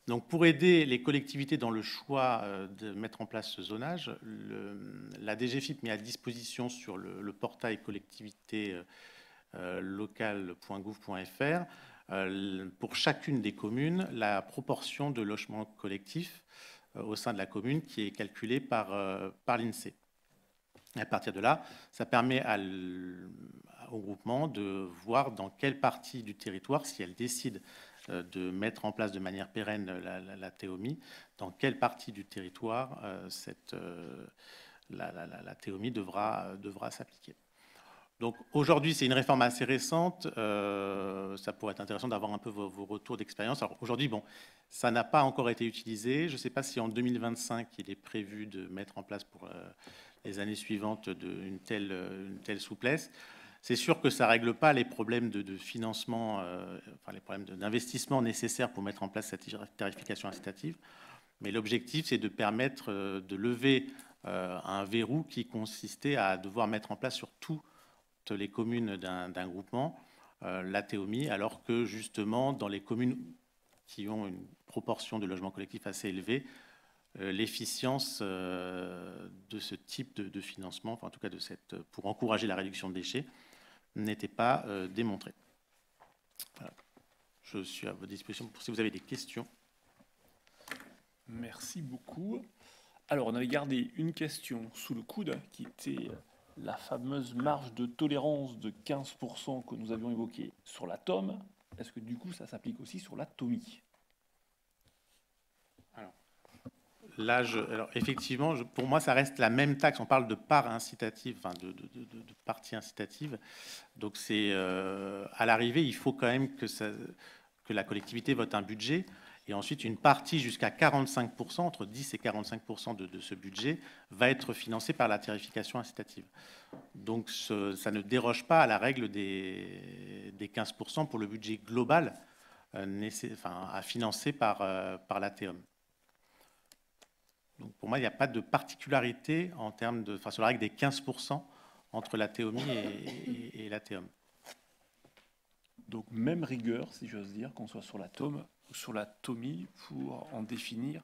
Donc, pour aider les collectivités dans le choix de mettre en place ce zonage, la DGFiP met à disposition sur le portail collectivité locale.gouv.fr pour chacune des communes la proportion de logements collectifs au sein de la commune qui est calculée par l'INSEE. À partir de là, ça permet au groupement de voir dans quelle partie du territoire, si elle décide de mettre en place de manière pérenne la TOMI, dans quelle partie du territoire la TOMI devra s'appliquer. Donc aujourd'hui, c'est une réforme assez récente. Ça pourrait être intéressant d'avoir un peu vos retours d'expérience. Alors aujourd'hui, bon, ça n'a pas encore été utilisé. Je ne sais pas si en 2025, il est prévu de mettre en place pour les années suivantes une telle souplesse. C'est sûr que ça ne règle pas les problèmes de financement, enfin les problèmes d'investissement nécessaires pour mettre en place cette tarification incitative. Mais l'objectif, c'est de permettre de lever un verrou qui consistait à devoir mettre en place sur toutes les communes d'un groupement la TOMI, alors que justement, dans les communes qui ont une proportion de logements collectifs assez élevée, l'efficience de ce type de financement, enfin, en tout cas pour encourager la réduction de déchets, n'était pas démontrée. Voilà. Je suis à votre disposition pour si vous avez des questions. Merci beaucoup. Alors, on avait gardé une question sous le coude qui était la fameuse marge de tolérance de 15% que nous avions évoquée sur la TOM. Est-ce que du coup, ça s'applique aussi sur la TOMI? Alors effectivement, pour moi, ça reste la même taxe. On parle de part incitative, enfin de partie incitative. Donc c'est à l'arrivée, il faut quand même que la collectivité vote un budget. Et ensuite, une partie jusqu'à 45%, entre 10 et 45% de ce budget, va être financée par la tarification incitative. Donc ça ne déroge pas à la règle des 15% pour le budget global à financer par la TEOM. Donc pour moi, il n'y a pas de particularité en termes sur la règle des 15% entre la TOMI et la TEOM. Donc même rigueur, si j'ose dire, qu'on soit sur la TOM ou sur la TOMI pour en définir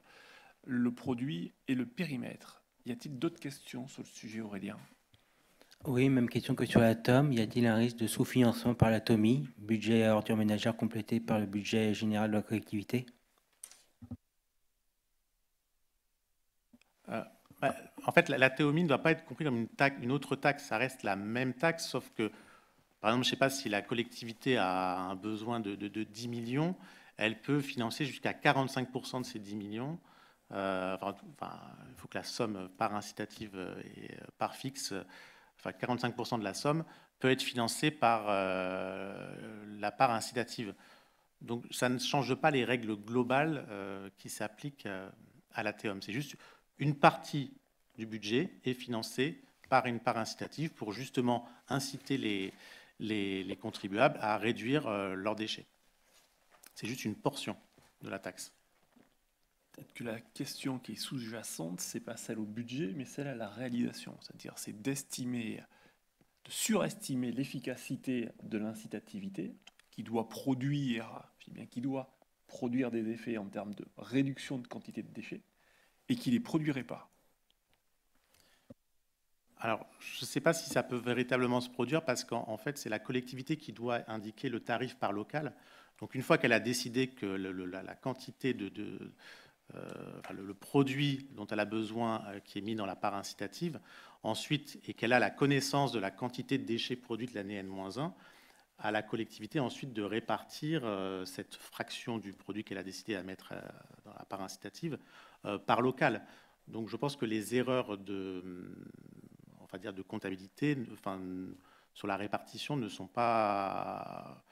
le produit et le périmètre. Y a-t-il d'autres questions sur le sujet, Aurélien? Oui, même question que sur la TOM. Y a-t-il un risque de sous-financement par la TOMI, budget à ordures ménagères complété par le budget général de la collectivité? En fait, la TOMI ne doit pas être comprise comme une autre taxe. Ça reste la même taxe, sauf que, par exemple, je ne sais pas si la collectivité a un besoin de 10 millions, elle peut financer jusqu'à 45% de ces 10 millions. Il faut que la somme par incitative et par fixe, 45% de la somme peut être financée par la part incitative. Donc, ça ne change pas les règles globales qui s'appliquent à la TEOM. C'est juste une partie du budget est financée par une part incitative pour justement inciter les contribuables à réduire leurs déchets. C'est juste une portion de la taxe. Peut-être que la question qui est sous-jacente, ce n'est pas celle au budget, mais celle à la réalisation. C'est-à-dire, c'est de surestimer l'efficacité de l'incitativité qui doit produire, je dis bien qui doit produire des effets en termes de réduction de quantité de déchets, et qui ne les produirait pas. Alors, je ne sais pas si ça peut véritablement se produire parce qu'en fait, c'est la collectivité qui doit indiquer le tarif par local. Donc, une fois qu'elle a décidé que la quantité le produit dont elle a besoin qui est mis dans la part incitative, ensuite, et qu'elle a la connaissance de la quantité de déchets produits de l'année N-1, à la collectivité ensuite de répartir cette fraction du produit qu'elle a décidé à mettre dans la part incitative par local. Donc je pense que les erreurs de comptabilité sur la répartition ne sont pas,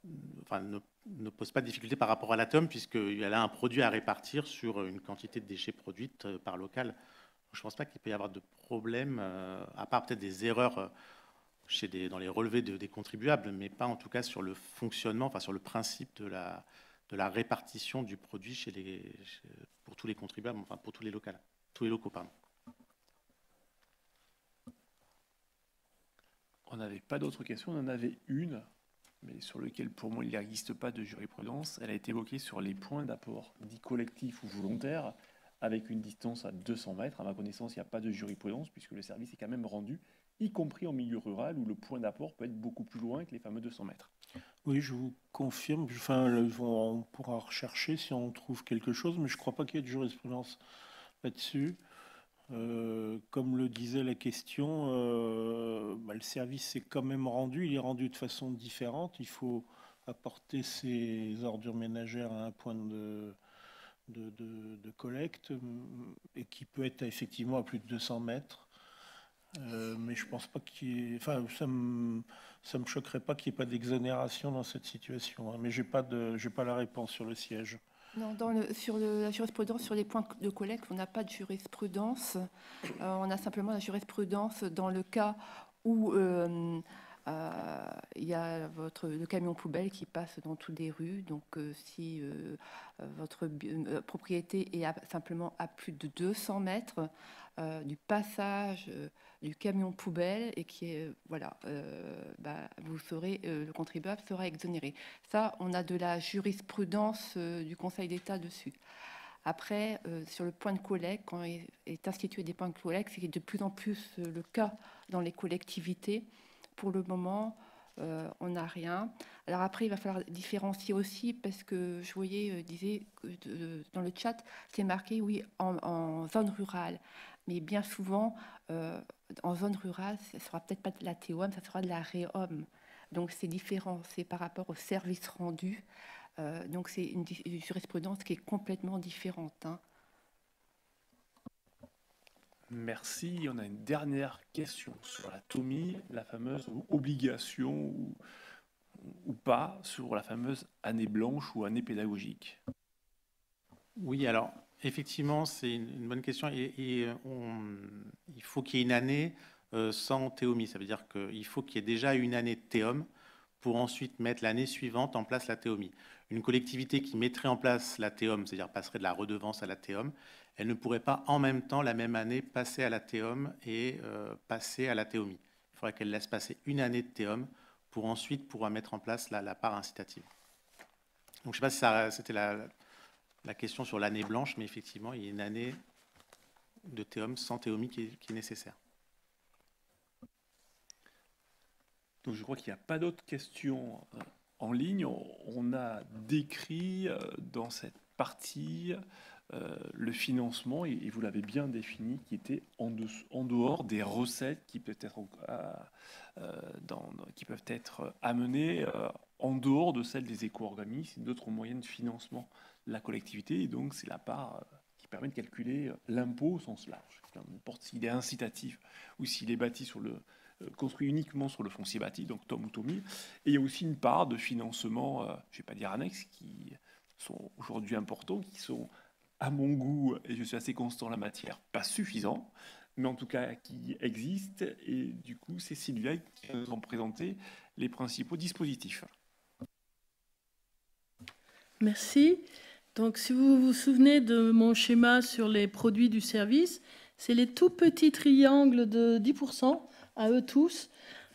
ne posent pas de difficulté par rapport à la TOM puisqu'elle a un produit à répartir sur une quantité de déchets produites par local. Je ne pense pas qu'il peut y avoir de problème, à part peut-être des erreurs dans les relevés des contribuables, mais pas en tout cas sur le fonctionnement, enfin sur le principe de la répartition du produit pour tous les contribuables, enfin pour tous les locaux, pardon. On n'avait pas d'autres questions, on en avait une, mais sur lequel pour moi il n'existe pas de jurisprudence. Elle a été évoquée sur les points d'apport dits collectifs ou volontaires, avec une distance à 200 mètres. À ma connaissance, il n'y a pas de jurisprudence, puisque le service est quand même rendu, y compris en milieu rural, où le point d'apport peut être beaucoup plus loin que les fameux 200 mètres. Oui, je vous confirme. Enfin, on pourra rechercher si on trouve quelque chose, mais je ne crois pas qu'il y ait de jurisprudence là-dessus. Comme le disait la question, le service est quand même rendu. Il est rendu de façon différente. Il faut apporter ses ordures ménagères à un point de collecte et qui peut être effectivement à plus de 200 mètres. Mais je pense pas qu'il y ait... Enfin, ça me choquerait pas qu'il n'y ait pas d'exonération dans cette situation. Hein, mais j'ai pas la réponse sur le siège. Non, sur la jurisprudence, sur les points de collecte, on n'a pas de jurisprudence. On a simplement la jurisprudence dans le cas où il y a le camion poubelle qui passe dans toutes les rues. Donc, si votre propriété est simplement à plus de 200 mètres du passage du camion poubelle et qui est le contribuable sera exonéré. Ça, on a de la jurisprudence du Conseil d'État dessus. Après, sur le point de collecte, quand est institué des points de collecte, c'est de plus en plus le cas dans les collectivités. Pour le moment, on n'a rien. Alors après, il va falloir différencier aussi, parce que je voyais, dans le chat, c'est marqué, oui, en zone rurale. Mais bien souvent, en zone rurale, ça ne sera peut-être pas de la TEOM, ça sera de la REOM. Donc c'est différent, c'est par rapport au service rendu. Donc c'est une jurisprudence qui est complètement différente. Hein. Merci. On a une dernière question sur la TOMI, la fameuse obligation ou pas sur la fameuse année blanche ou année pédagogique. Oui, alors effectivement, c'est une bonne question. Il faut qu'il y ait une année sans TEOMI. Ça veut dire qu'il faut qu'il y ait déjà une année de TEOM pour ensuite mettre l'année suivante en place la TEOMI. Une collectivité qui mettrait en place la TEOM, c'est-à-dire passerait de la redevance à la TEOM, elle ne pourrait pas en même temps, la même année, passer à la TEOM et passer à la TEOMI. Il faudrait qu'elle laisse passer une année de TEOM pour ensuite pouvoir mettre en place la part incitative. Donc je ne sais pas si c'était la question sur l'année blanche, mais effectivement, il y a une année de TEOM sans TEOMI qui est nécessaire. Donc je crois qu'il n'y a pas d'autres questions en ligne. On a décrit dans cette partie le financement, et vous l'avez bien défini, qui était en dehors des recettes qui peuvent être amenées en dehors de celles des éco-organismes et d'autres moyens de financement de la collectivité. Et donc c'est la part qui permet de calculer l'impôt au sens large. N'importe s'il est incitatif ou s'il est bâti construit uniquement sur le foncier bâti, donc TOM ou TOMI. Et il y a aussi une part de financement, je ne vais pas dire annexes, qui sont aujourd'hui importants, qui sont à mon goût, et je suis assez constant en la matière, pas suffisant, mais en tout cas qui existe. Et du coup, c'est Sylvia qui nous a présenté les principaux dispositifs. Merci. Donc, si vous vous souvenez de mon schéma sur les produits du service, c'est les tout petits triangles de 10%, à eux tous,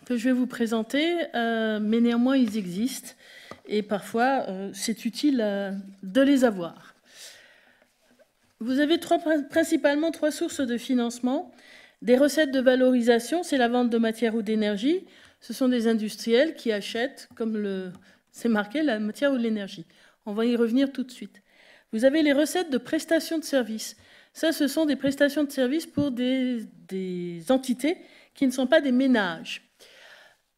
que je vais vous présenter, mais néanmoins, ils existent. Et parfois, c'est utile de les avoir. Vous avez principalement trois sources de financement. Des recettes de valorisation, c'est la vente de matière ou d'énergie. Ce sont des industriels qui achètent, comme c'est marqué, la matière ou l'énergie. On va y revenir tout de suite. Vous avez les recettes de prestations de services. Ça, ce sont des prestations de services pour des entités qui ne sont pas des ménages.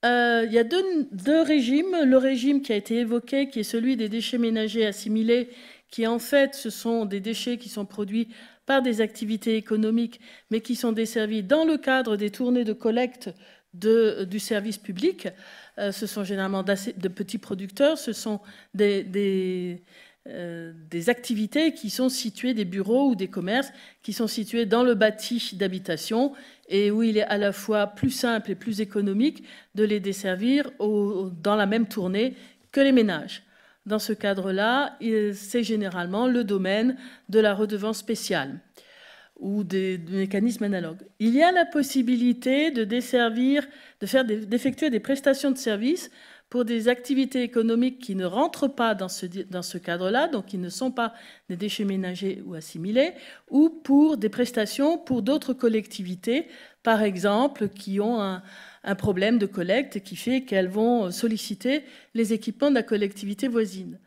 Il y a deux régimes. Le régime qui a été évoqué, qui est celui des déchets ménagers assimilés, qui en fait, ce sont des déchets qui sont produits par des activités économiques, mais qui sont desservis dans le cadre des tournées de collecte du service public. Ce sont généralement de petits producteurs, ce sont des activités qui sont situées, des bureaux ou des commerces, qui sont situés dans le bâti d'habitation et où il est à la fois plus simple et plus économique de les desservir dans la même tournée que les ménages. Dans ce cadre-là, c'est généralement le domaine de la redevance spéciale ou des mécanismes analogues. Il y a la possibilité de d'effectuer des prestations de services pour des activités économiques qui ne rentrent pas dans ce cadre-là, donc qui ne sont pas des déchets ménagers ou assimilés, ou pour des prestations pour d'autres collectivités, par exemple, qui ont un problème de collecte qui fait qu'elles vont solliciter les équipements de la collectivité voisine.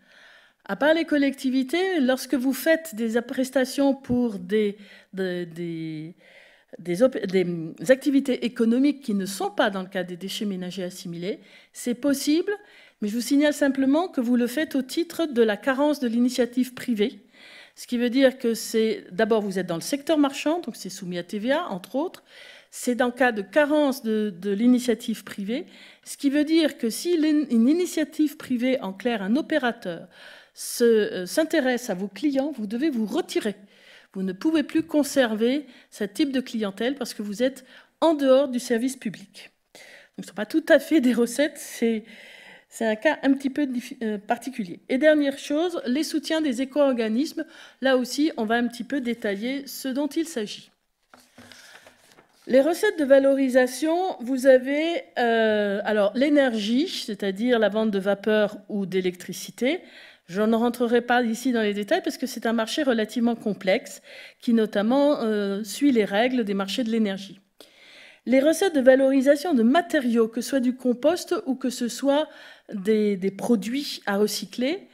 À part les collectivités, lorsque vous faites des prestations pour des activités économiques qui ne sont pas dans le cadre des déchets ménagers assimilés, c'est possible, mais je vous signale simplement que vous le faites au titre de la carence de l'initiative privée, ce qui veut dire que d'abord vous êtes dans le secteur marchand, donc c'est soumis à TVA, entre autres, c'est dans le cas de carence de l'initiative privée, ce qui veut dire que si une initiative privée, en clair un opérateur, s'intéresse à vos clients, vous devez vous retirer. Vous ne pouvez plus conserver ce type de clientèle parce que vous êtes en dehors du service public. Donc, ce ne sont pas tout à fait des recettes, c'est un cas un petit peu particulier. Et dernière chose, les soutiens des éco-organismes. Là aussi, on va un petit peu détailler ce dont il s'agit. Les recettes de valorisation, vous avez alors l'énergie, c'est-à-dire la vente de vapeur ou d'électricité. Je ne rentrerai pas ici dans les détails parce que c'est un marché relativement complexe qui notamment suit les règles des marchés de l'énergie. Les recettes de valorisation de matériaux, que ce soit du compost ou que ce soit des produits à recycler,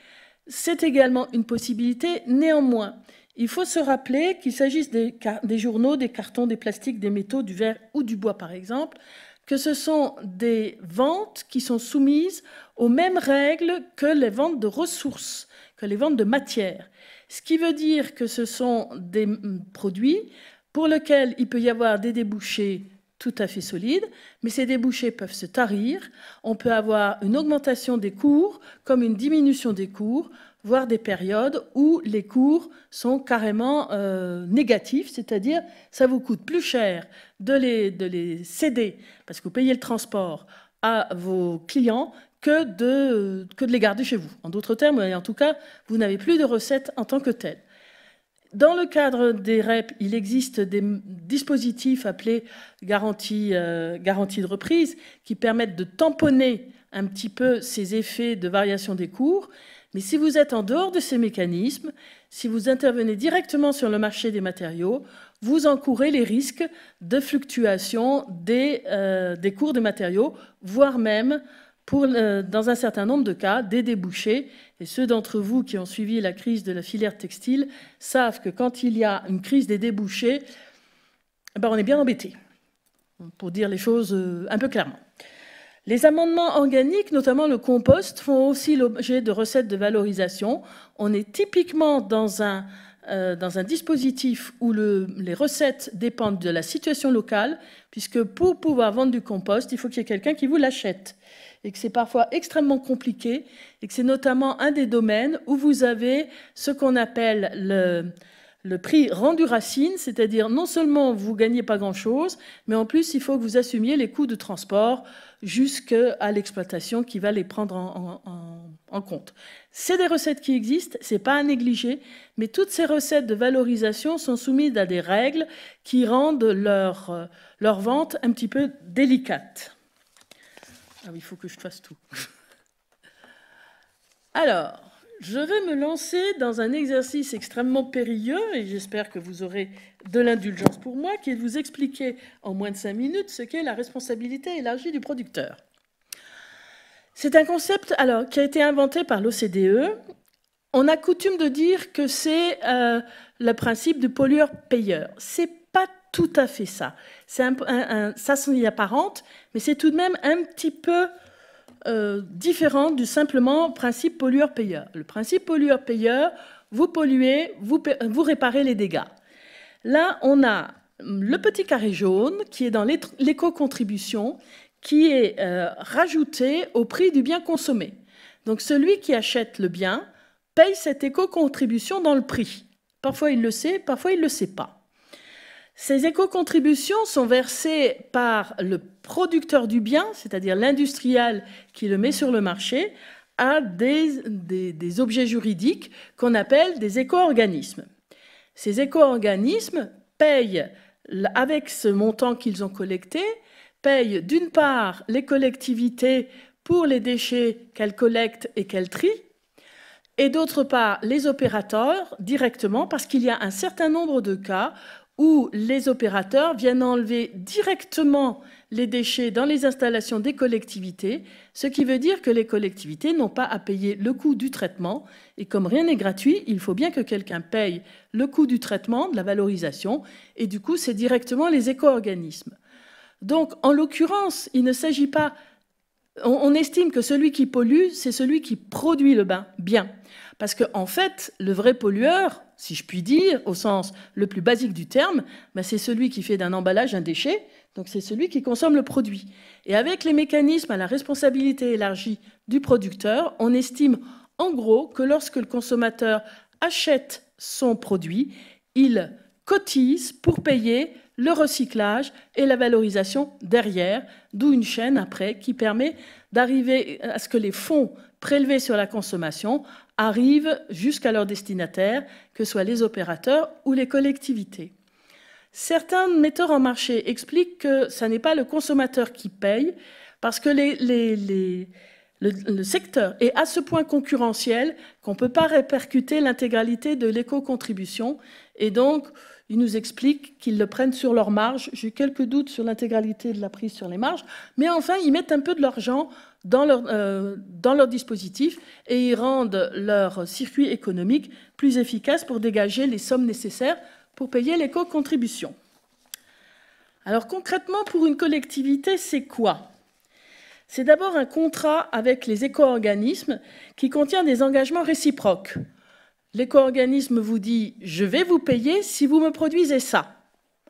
c'est également une possibilité. Néanmoins, il faut se rappeler qu'il s'agisse des journaux, des cartons, des plastiques, des métaux, du verre ou du bois par exemple, que ce sont des ventes qui sont soumises aux mêmes règles que les ventes de ressources, que les ventes de matières. Ce qui veut dire que ce sont des produits pour lesquels il peut y avoir des débouchés tout à fait solides, mais ces débouchés peuvent se tarir. On peut avoir une augmentation des cours comme une diminution des cours, voire des périodes où les cours sont carrément négatifs, c'est-à-dire ça vous coûte plus cher de les céder, parce que vous payez le transport à vos clients, que de les garder chez vous. En d'autres termes, en tout cas, vous n'avez plus de recettes en tant que telles. Dans le cadre des REP, il existe des dispositifs appelés garantie de reprise qui permettent de tamponner un petit peu ces effets de variation des cours. Mais si vous êtes en dehors de ces mécanismes, si vous intervenez directement sur le marché des matériaux, vous encourez les risques de fluctuation des cours des matériaux, voire même, dans un certain nombre de cas, des débouchés. Et ceux d'entre vous qui ont suivi la crise de la filière textile savent que quand il y a une crise des débouchés, on est bien embêté, pour dire les choses un peu clairement. Les amendements organiques, notamment le compost, font aussi l'objet de recettes de valorisation. On est typiquement dans un dispositif où les recettes dépendent de la situation locale, puisque pour pouvoir vendre du compost, il faut qu'il y ait quelqu'un qui vous l'achète. Et que c'est parfois extrêmement compliqué, et que c'est notamment un des domaines où vous avez ce qu'on appelle le prix rendu racine, c'est-à-dire non seulement vous ne gagnez pas grand-chose, mais en plus il faut que vous assumiez les coûts de transport jusqu'à l'exploitation qui va les prendre en compte. C'est des recettes qui existent, ce n'est pas à négliger, mais toutes ces recettes de valorisation sont soumises à des règles qui rendent leur vente un petit peu délicate. Ah oui, il faut que je fasse tout. Alors, je vais me lancer dans un exercice extrêmement périlleux, et j'espère que vous aurez de l'indulgence pour moi, qui est de vous expliquer en moins de 5 minutes ce qu'est la responsabilité élargie du producteur. C'est un concept qui a été inventé par l'OCDE. On a coutume de dire que c'est le principe du pollueur-payeur. C'est pas tout à fait ça. Ça s'en y apparente, mais c'est tout de même un petit peu différent du simplement principe pollueur-payeur. Le principe pollueur-payeur, vous polluez, vous réparez les dégâts. Là, on a le petit carré jaune qui est dans l'éco-contribution, qui est rajouté au prix du bien consommé. Donc celui qui achète le bien paye cette éco-contribution dans le prix. Parfois il le sait, parfois il ne le sait pas. Ces éco-contributions sont versées par le producteur du bien, c'est-à-dire l'industriel qui le met sur le marché, à des objets juridiques qu'on appelle des éco-organismes. Ces éco-organismes payent, avec ce montant qu'ils ont collecté, payent d'une part les collectivités pour les déchets qu'elles collectent et qu'elles trient, et d'autre part les opérateurs directement, parce qu'il y a un certain nombre de cas où les opérateurs viennent enlever directement les déchets dans les installations des collectivités, ce qui veut dire que les collectivités n'ont pas à payer le coût du traitement. Et comme rien n'est gratuit, il faut bien que quelqu'un paye le coût du traitement, de la valorisation, et du coup, c'est directement les éco-organismes. Donc, en l'occurrence, il ne s'agit pas... On estime que celui qui pollue, c'est celui qui produit le bien. Parce qu'en fait, le vrai pollueur, si je puis dire, au sens le plus basique du terme, c'est celui qui fait d'un emballage un déchet, donc c'est celui qui consomme le produit. Et avec les mécanismes à la responsabilité élargie du producteur, on estime en gros que lorsque le consommateur achète son produit, il cotise pour payer le recyclage et la valorisation derrière, d'où une chaîne après qui permet d'arriver à ce que les fonds prélevés sur la consommation arrivent jusqu'à leur destinataire, que ce soit les opérateurs ou les collectivités. Certains metteurs en marché expliquent que ce n'est pas le consommateur qui paye, parce que le secteur est à ce point concurrentiel qu'on ne peut pas répercuter l'intégralité de l'éco-contribution, et donc ils nous expliquent qu'ils le prennent sur leur marge. J'ai quelques doutes sur l'intégralité de la prise sur les marges, mais enfin, ils mettent un peu de l'argent dans leur dispositif et ils rendent leur circuit économique plus efficace pour dégager les sommes nécessaires pour payer l'éco-contribution. Alors concrètement, pour une collectivité, c'est quoi? C'est d'abord un contrat avec les éco-organismes qui contient des engagements réciproques. L'éco-organisme vous dit « je vais vous payer si vous me produisez ça,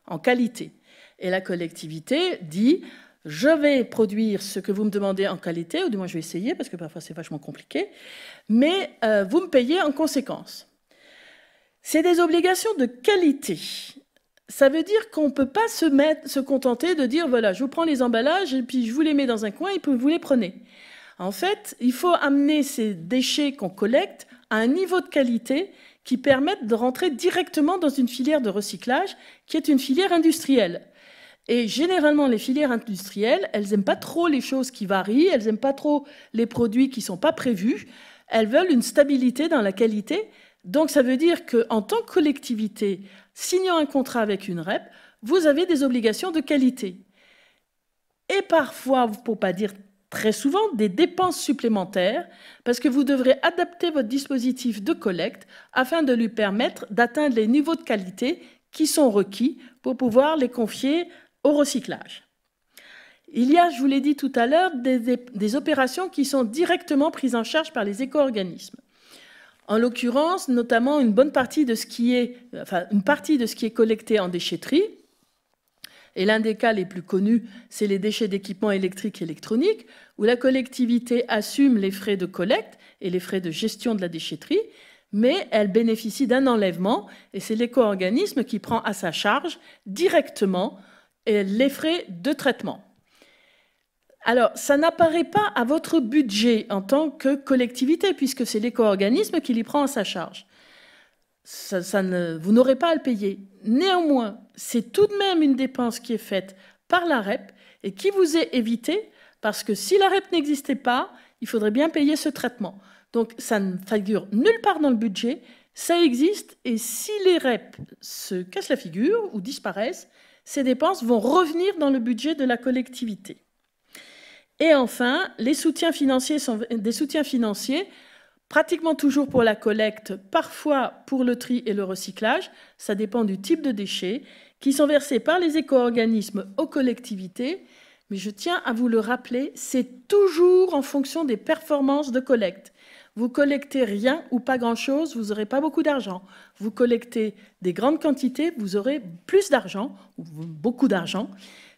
en qualité ». Et la collectivité dit « je vais produire ce que vous me demandez en qualité », ou du moins je vais essayer, parce que parfois c'est vachement compliqué, mais vous me payez en conséquence. C'est des obligations de qualité. Ça veut dire qu'on ne peut pas se contenter de dire « voilà, je vous prends les emballages et puis je vous les mets dans un coin et puis vous les prenez ». En fait, il faut amener ces déchets qu'on collecte à un niveau de qualité qui permette de rentrer directement dans une filière de recyclage qui est une filière industrielle. Et généralement, les filières industrielles, elles n'aiment pas trop les choses qui varient, elles n'aiment pas trop les produits qui ne sont pas prévus, elles veulent une stabilité dans la qualité. Donc ça veut dire qu'en tant que collectivité, signant un contrat avec une REP, vous avez des obligations de qualité. Et parfois, pour ne pas dire très souvent, des dépenses supplémentaires, parce que vous devrez adapter votre dispositif de collecte afin de lui permettre d'atteindre les niveaux de qualité qui sont requis pour pouvoir les confier au recyclage. Il y a, je vous l'ai dit tout à l'heure, des opérations qui sont directement prises en charge par les éco-organismes. En l'occurrence, notamment une partie de ce qui est collecté en déchetterie. Et l'un des cas les plus connus, c'est les déchets d'équipements électriques et électroniques, où la collectivité assume les frais de collecte et les frais de gestion de la déchetterie, mais elle bénéficie d'un enlèvement, et c'est l'éco-organisme qui prend à sa charge directement les frais de traitement. Alors, ça n'apparaît pas à votre budget en tant que collectivité, puisque c'est l'éco-organisme qui l'y prend à sa charge. Vous n'aurez pas à le payer. Néanmoins, c'est tout de même une dépense qui est faite par la REP et qui vous est évitée, parce que si la REP n'existait pas, il faudrait bien payer ce traitement. Donc, ça ne figure nulle part dans le budget, ça existe, et si les REP se cassent la figure ou disparaissent, ces dépenses vont revenir dans le budget de la collectivité. Et enfin, les soutiens financiers sont des soutiens financiers, pratiquement toujours pour la collecte, parfois pour le tri et le recyclage, ça dépend du type de déchets, qui sont versés par les éco-organismes aux collectivités. Mais je tiens à vous le rappeler, c'est toujours en fonction des performances de collecte. Vous collectez rien ou pas grand-chose, vous n'aurez pas beaucoup d'argent. Vous collectez des grandes quantités, vous aurez plus d'argent, ou beaucoup d'argent.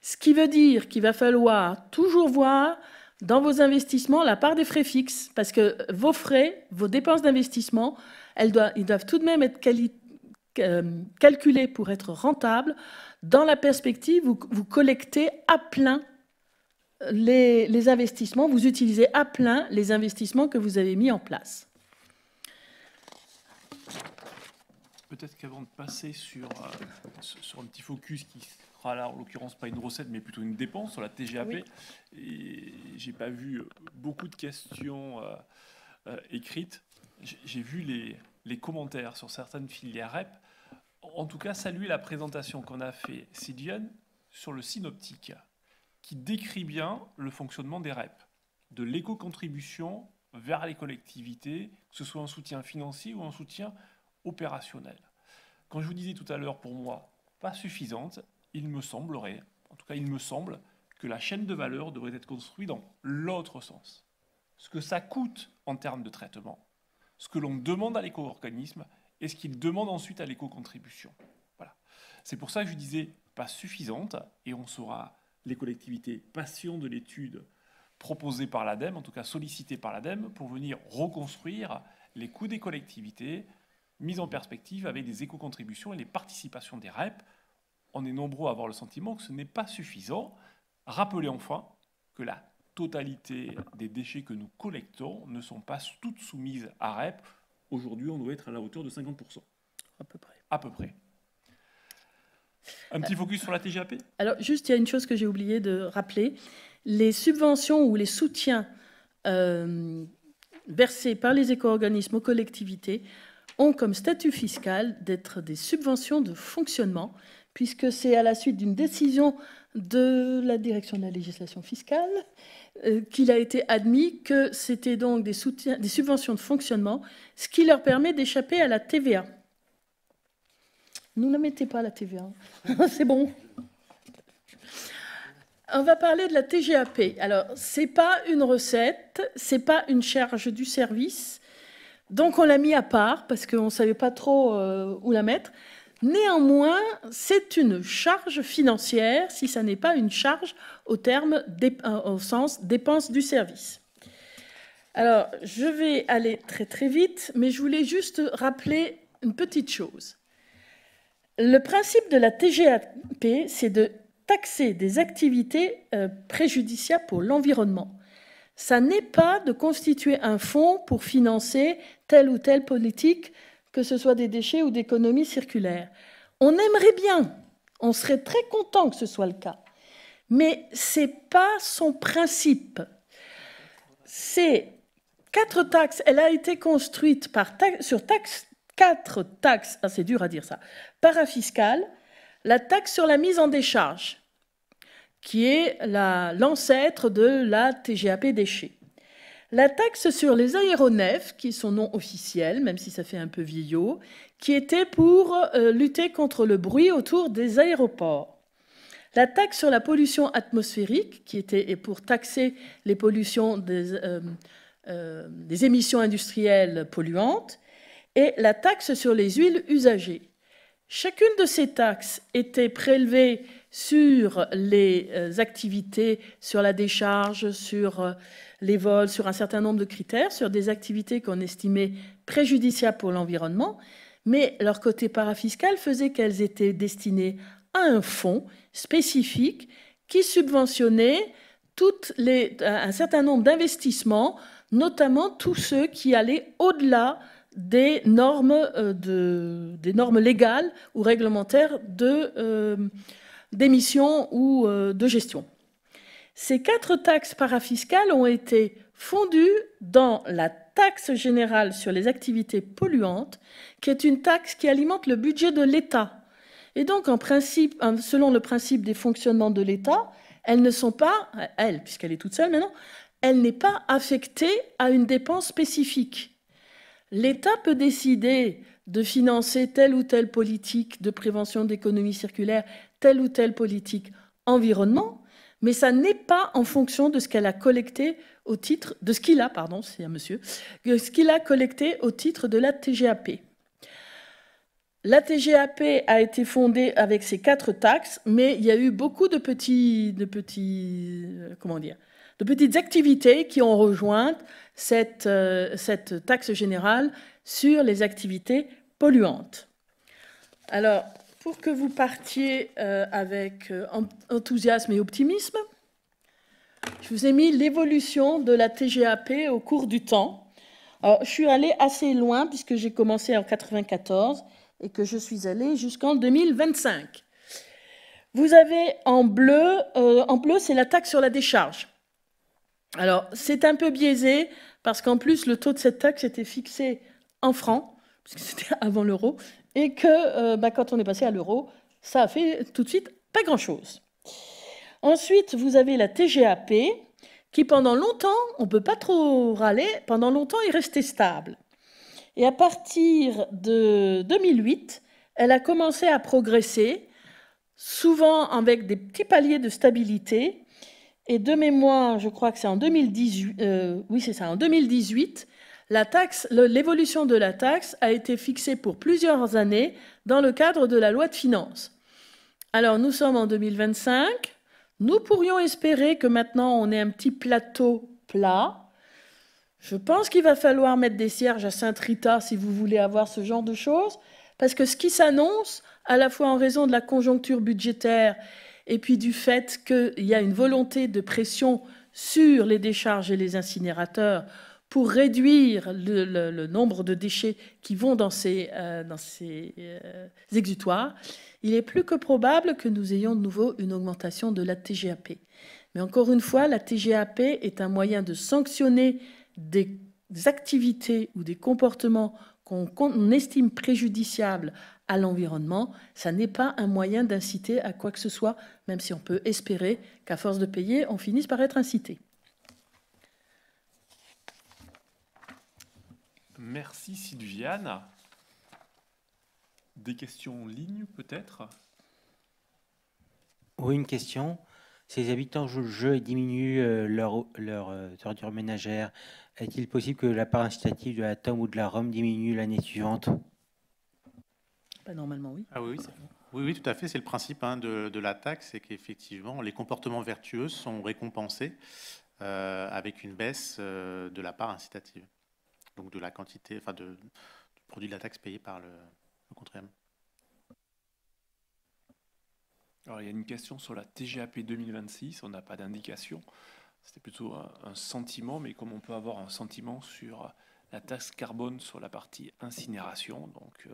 Ce qui veut dire qu'il va falloir toujours voir dans vos investissements la part des frais fixes, parce que vos frais, vos dépenses d'investissement, ils doivent tout de même être calculés pour être rentables dans la perspective, vous collectez à plein les investissements, vous utilisez à plein les investissements que vous avez mis en place. Peut-être qu'avant de passer sur un petit focus qui sera là, en l'occurrence pas une recette, mais plutôt une dépense sur la TGAP, oui. Et j'ai pas vu beaucoup de questions écrites. J'ai vu les commentaires sur certaines filières REP. En tout cas, saluer la présentation qu'on a fait Sylviane sur le synoptique, qui décrit bien le fonctionnement des REP, de l'éco-contribution vers les collectivités, que ce soit un soutien financier ou un soutien opérationnel. Quand je vous disais tout à l'heure, pour moi, pas suffisante, il me semble que la chaîne de valeur devrait être construite dans l'autre sens. Ce que ça coûte en termes de traitement, ce que l'on demande à l'éco-organisme et ce qu'il demande ensuite à l'éco-contribution. Voilà. C'est pour ça que je disais pas suffisante, et on sera, les collectivités, patients de l'étude proposée par l'ADEME, en tout cas sollicitée par l'ADEME, pour venir reconstruire les coûts des collectivités, mise en perspective avec des éco-contributions et les participations des REP. On est nombreux à avoir le sentiment que ce n'est pas suffisant. Rappelez enfin que la totalité des déchets que nous collectons ne sont pas toutes soumises à REP. Aujourd'hui, on doit être à la hauteur de 50%. À peu près. À peu près. Un petit focus sur la TGAP ? Alors, juste, il y a une chose que j'ai oublié de rappeler. Les subventions ou les soutiens versés par les éco-organismes aux collectivités ont comme statut fiscal d'être des subventions de fonctionnement, puisque c'est à la suite d'une décision de la direction de la législation fiscale qu'il a été admis que c'était donc des subventions de fonctionnement, ce qui leur permet d'échapper à la TVA. Nous ne mettez pas la TVA, c'est bon. On va parler de la TGAP. Alors, c'est pas une recette, c'est pas une charge du service. Donc, on l'a mis à part parce qu'on ne savait pas trop où la mettre. Néanmoins, c'est une charge financière si ça n'est pas une charge au sens dépenses du service. Alors, je vais aller très très vite, mais je voulais juste rappeler une petite chose. Le principe de la TGAP, c'est de taxer des activités préjudiciables pour l'environnement. Ça n'est pas de constituer un fonds pour financer telle ou telle politique, que ce soit des déchets ou d'économie circulaire. On aimerait bien, on serait très content que ce soit le cas, mais ce n'est pas son principe. C'est 4 taxes, elle a été construite sur 4 taxes, c'est dur à dire ça, parafiscales, la taxe sur la mise en décharge, qui est l'ancêtre de la TGAP déchets. La taxe sur les aéronefs, qui est son nom officiel, même si ça fait un peu vieillot, qui était pour lutter contre le bruit autour des aéroports. La taxe sur la pollution atmosphérique, qui était pour taxer les pollutions des émissions industrielles polluantes, et la taxe sur les huiles usagées. Chacune de ces taxes était prélevée sur les activités, sur la décharge, sur les vols, sur un certain nombre de critères, sur des activités qu'on estimait préjudiciables pour l'environnement, mais leur côté parafiscal faisait qu'elles étaient destinées à un fonds spécifique qui subventionnait un certain nombre d'investissements, notamment tous ceux qui allaient au-delà des normes légales ou réglementaires d'émissions ou de gestion. Ces 4 taxes parafiscales ont été fondues dans la taxe générale sur les activités polluantes, qui est une taxe qui alimente le budget de l'État. Et donc, selon le principe des fonctionnements de l'État, elles ne sont pas, puisqu'elle est toute seule maintenant, elle n'est pas affectée à une dépense spécifique. L'État peut décider de financer telle ou telle politique de prévention d'économie circulaire, telle ou telle politique environnement, mais ça n'est pas en fonction de ce qu'elle a collecté au titre de ce qu'il a, pardon, c'est un monsieur, ce qu'il a collecté au titre de la TGAP. La TGAP a été fondée avec ces 4 taxes, mais il y a eu beaucoup de petites activités qui ont rejoint cette taxe générale sur les activités polluantes. Alors, pour que vous partiez avec enthousiasme et optimisme, je vous ai mis l'évolution de la TGAP au cours du temps. Alors, je suis allée assez loin puisque j'ai commencé en 1994 et que je suis allée jusqu'en 2025. Vous avez en bleu, c'est la taxe sur la décharge. Alors, c'est un peu biaisé parce qu'en plus, le taux de cette taxe était fixé en francs, puisque c'était avant l'euro, et que quand on est passé à l'euro, ça a fait tout de suite pas grand-chose. Ensuite, vous avez la TGAP, qui pendant longtemps, on ne peut pas trop râler, pendant longtemps est restée stable. Et à partir de 2008, elle a commencé à progresser, souvent avec des petits paliers de stabilité. Et de mémoire, je crois que c'est en 2018, oui c'est ça, en 2018, l'évolution de la taxe a été fixée pour plusieurs années dans le cadre de la loi de finances. Alors nous sommes en 2025, nous pourrions espérer que maintenant on ait un petit plateau plat. Je pense qu'il va falloir mettre des cierges à Sainte-Rita si vous voulez avoir ce genre de choses, parce que ce qui s'annonce, à la fois en raison de la conjoncture budgétaire et puis du fait qu'il y a une volonté de pression sur les décharges et les incinérateurs pour réduire le nombre de déchets qui vont dans ces exutoires, il est plus que probable que nous ayons de nouveau une augmentation de la TGAP. Mais encore une fois, la TGAP est un moyen de sanctionner des activités ou des comportements qu'on estime préjudiciables à l'environnement. Ça n'est pas un moyen d'inciter à quoi que ce soit, même si on peut espérer qu'à force de payer, on finisse par être incité. Merci Sylviane. Des questions en ligne peut-être? Oui, une question. Si les habitants jouent le jeu et diminuent leur ordure ménagère, est-il possible que la part incitative de la TOM ou de la ROM diminue l'année suivante? Normalement, oui. Ah oui, oui, tout à fait. C'est le principe de la taxe, c'est qu'effectivement, les comportements vertueux sont récompensés avec une baisse de la part incitative. Donc de la quantité, du produit de la taxe payé par le contribuable. Alors, il y a une question sur la TGAP 2026, on n'a pas d'indication. C'était plutôt un sentiment, mais comme on peut avoir un sentiment sur la taxe carbone sur la partie incinération, donc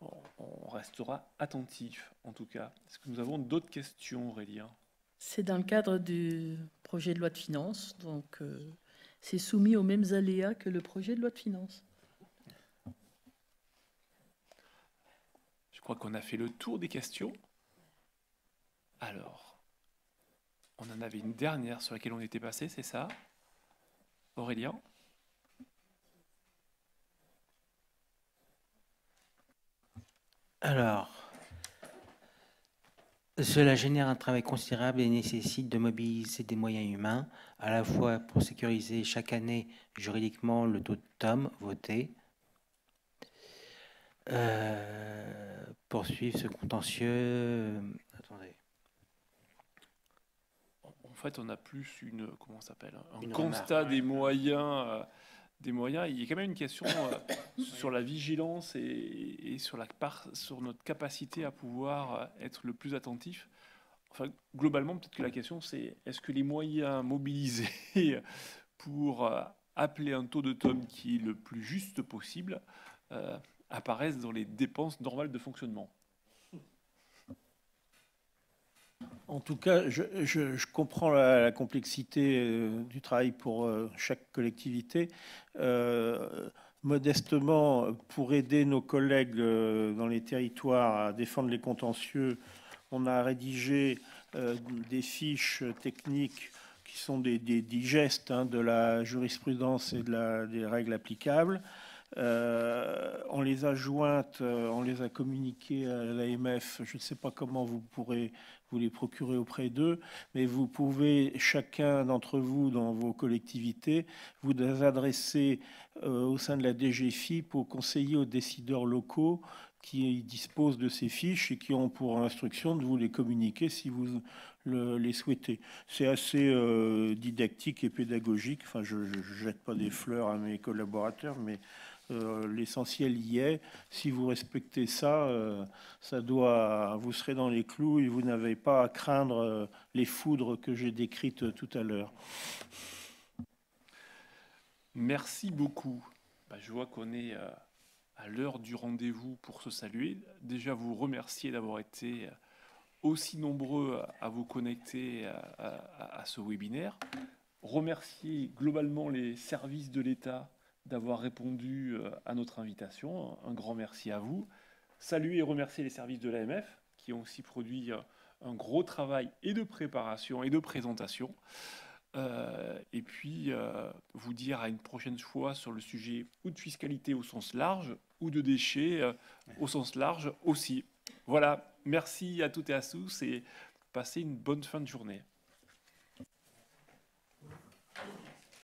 on restera attentif en tout cas. Est-ce que nous avons d'autres questions, Aurélien? C'est dans le cadre du projet de loi de finances, donc c'est soumis aux mêmes aléas que le projet de loi de finances. Je crois qu'on a fait le tour des questions. Alors, on en avait une dernière sur laquelle on était passé, c'est ça? Aurélien? Alors, cela génère un travail considérable et nécessite de mobiliser des moyens humains, à la fois pour sécuriser chaque année juridiquement le taux de TOM voté, poursuivre ce contentieux. Attendez. En fait, on a plus un constat des moyens. Il y a quand même une question sur la vigilance et sur notre capacité à pouvoir être le plus attentif. Enfin, globalement, peut-être que la question, c'est est-ce que les moyens mobilisés pour appeler un taux de TOM qui est le plus juste possible apparaissent dans les dépenses normales de fonctionnement? En tout cas, je comprends la complexité du travail pour chaque collectivité. Modestement, pour aider nos collègues dans les territoires à défendre les contentieux, on a rédigé des fiches techniques qui sont des digestes de la jurisprudence et des règles applicables. On les a jointes, on les a communiquées à l'AMF. Je ne sais pas comment vous pourrez vous les procurer auprès d'eux, mais vous pouvez, chacun d'entre vous, dans vos collectivités, vous adresser au sein de la DGFiP aux conseillers, aux décideurs locaux qui disposent de ces fiches et qui ont pour instruction de vous les communiquer si vous les souhaitez. C'est assez didactique et pédagogique. Enfin, je ne jette pas des fleurs à mes collaborateurs, mais L'essentiel y est. Si vous respectez ça, vous serez dans les clous et vous n'avez pas à craindre les foudres que j'ai décrites tout à l'heure. Merci beaucoup. Je vois qu'on est à l'heure du rendez-vous pour se saluer. Déjà, vous remercier d'avoir été aussi nombreux à vous connecter à ce webinaire. Remercier globalement les services de l'État d'avoir répondu à notre invitation. Un grand merci à vous. Saluer et remercier les services de l'AMF qui ont aussi produit un gros travail et de préparation et de présentation. Et puis vous dire à une prochaine fois sur le sujet ou de fiscalité au sens large ou de déchets au sens large aussi. Voilà, merci à toutes et à tous et passez une bonne fin de journée.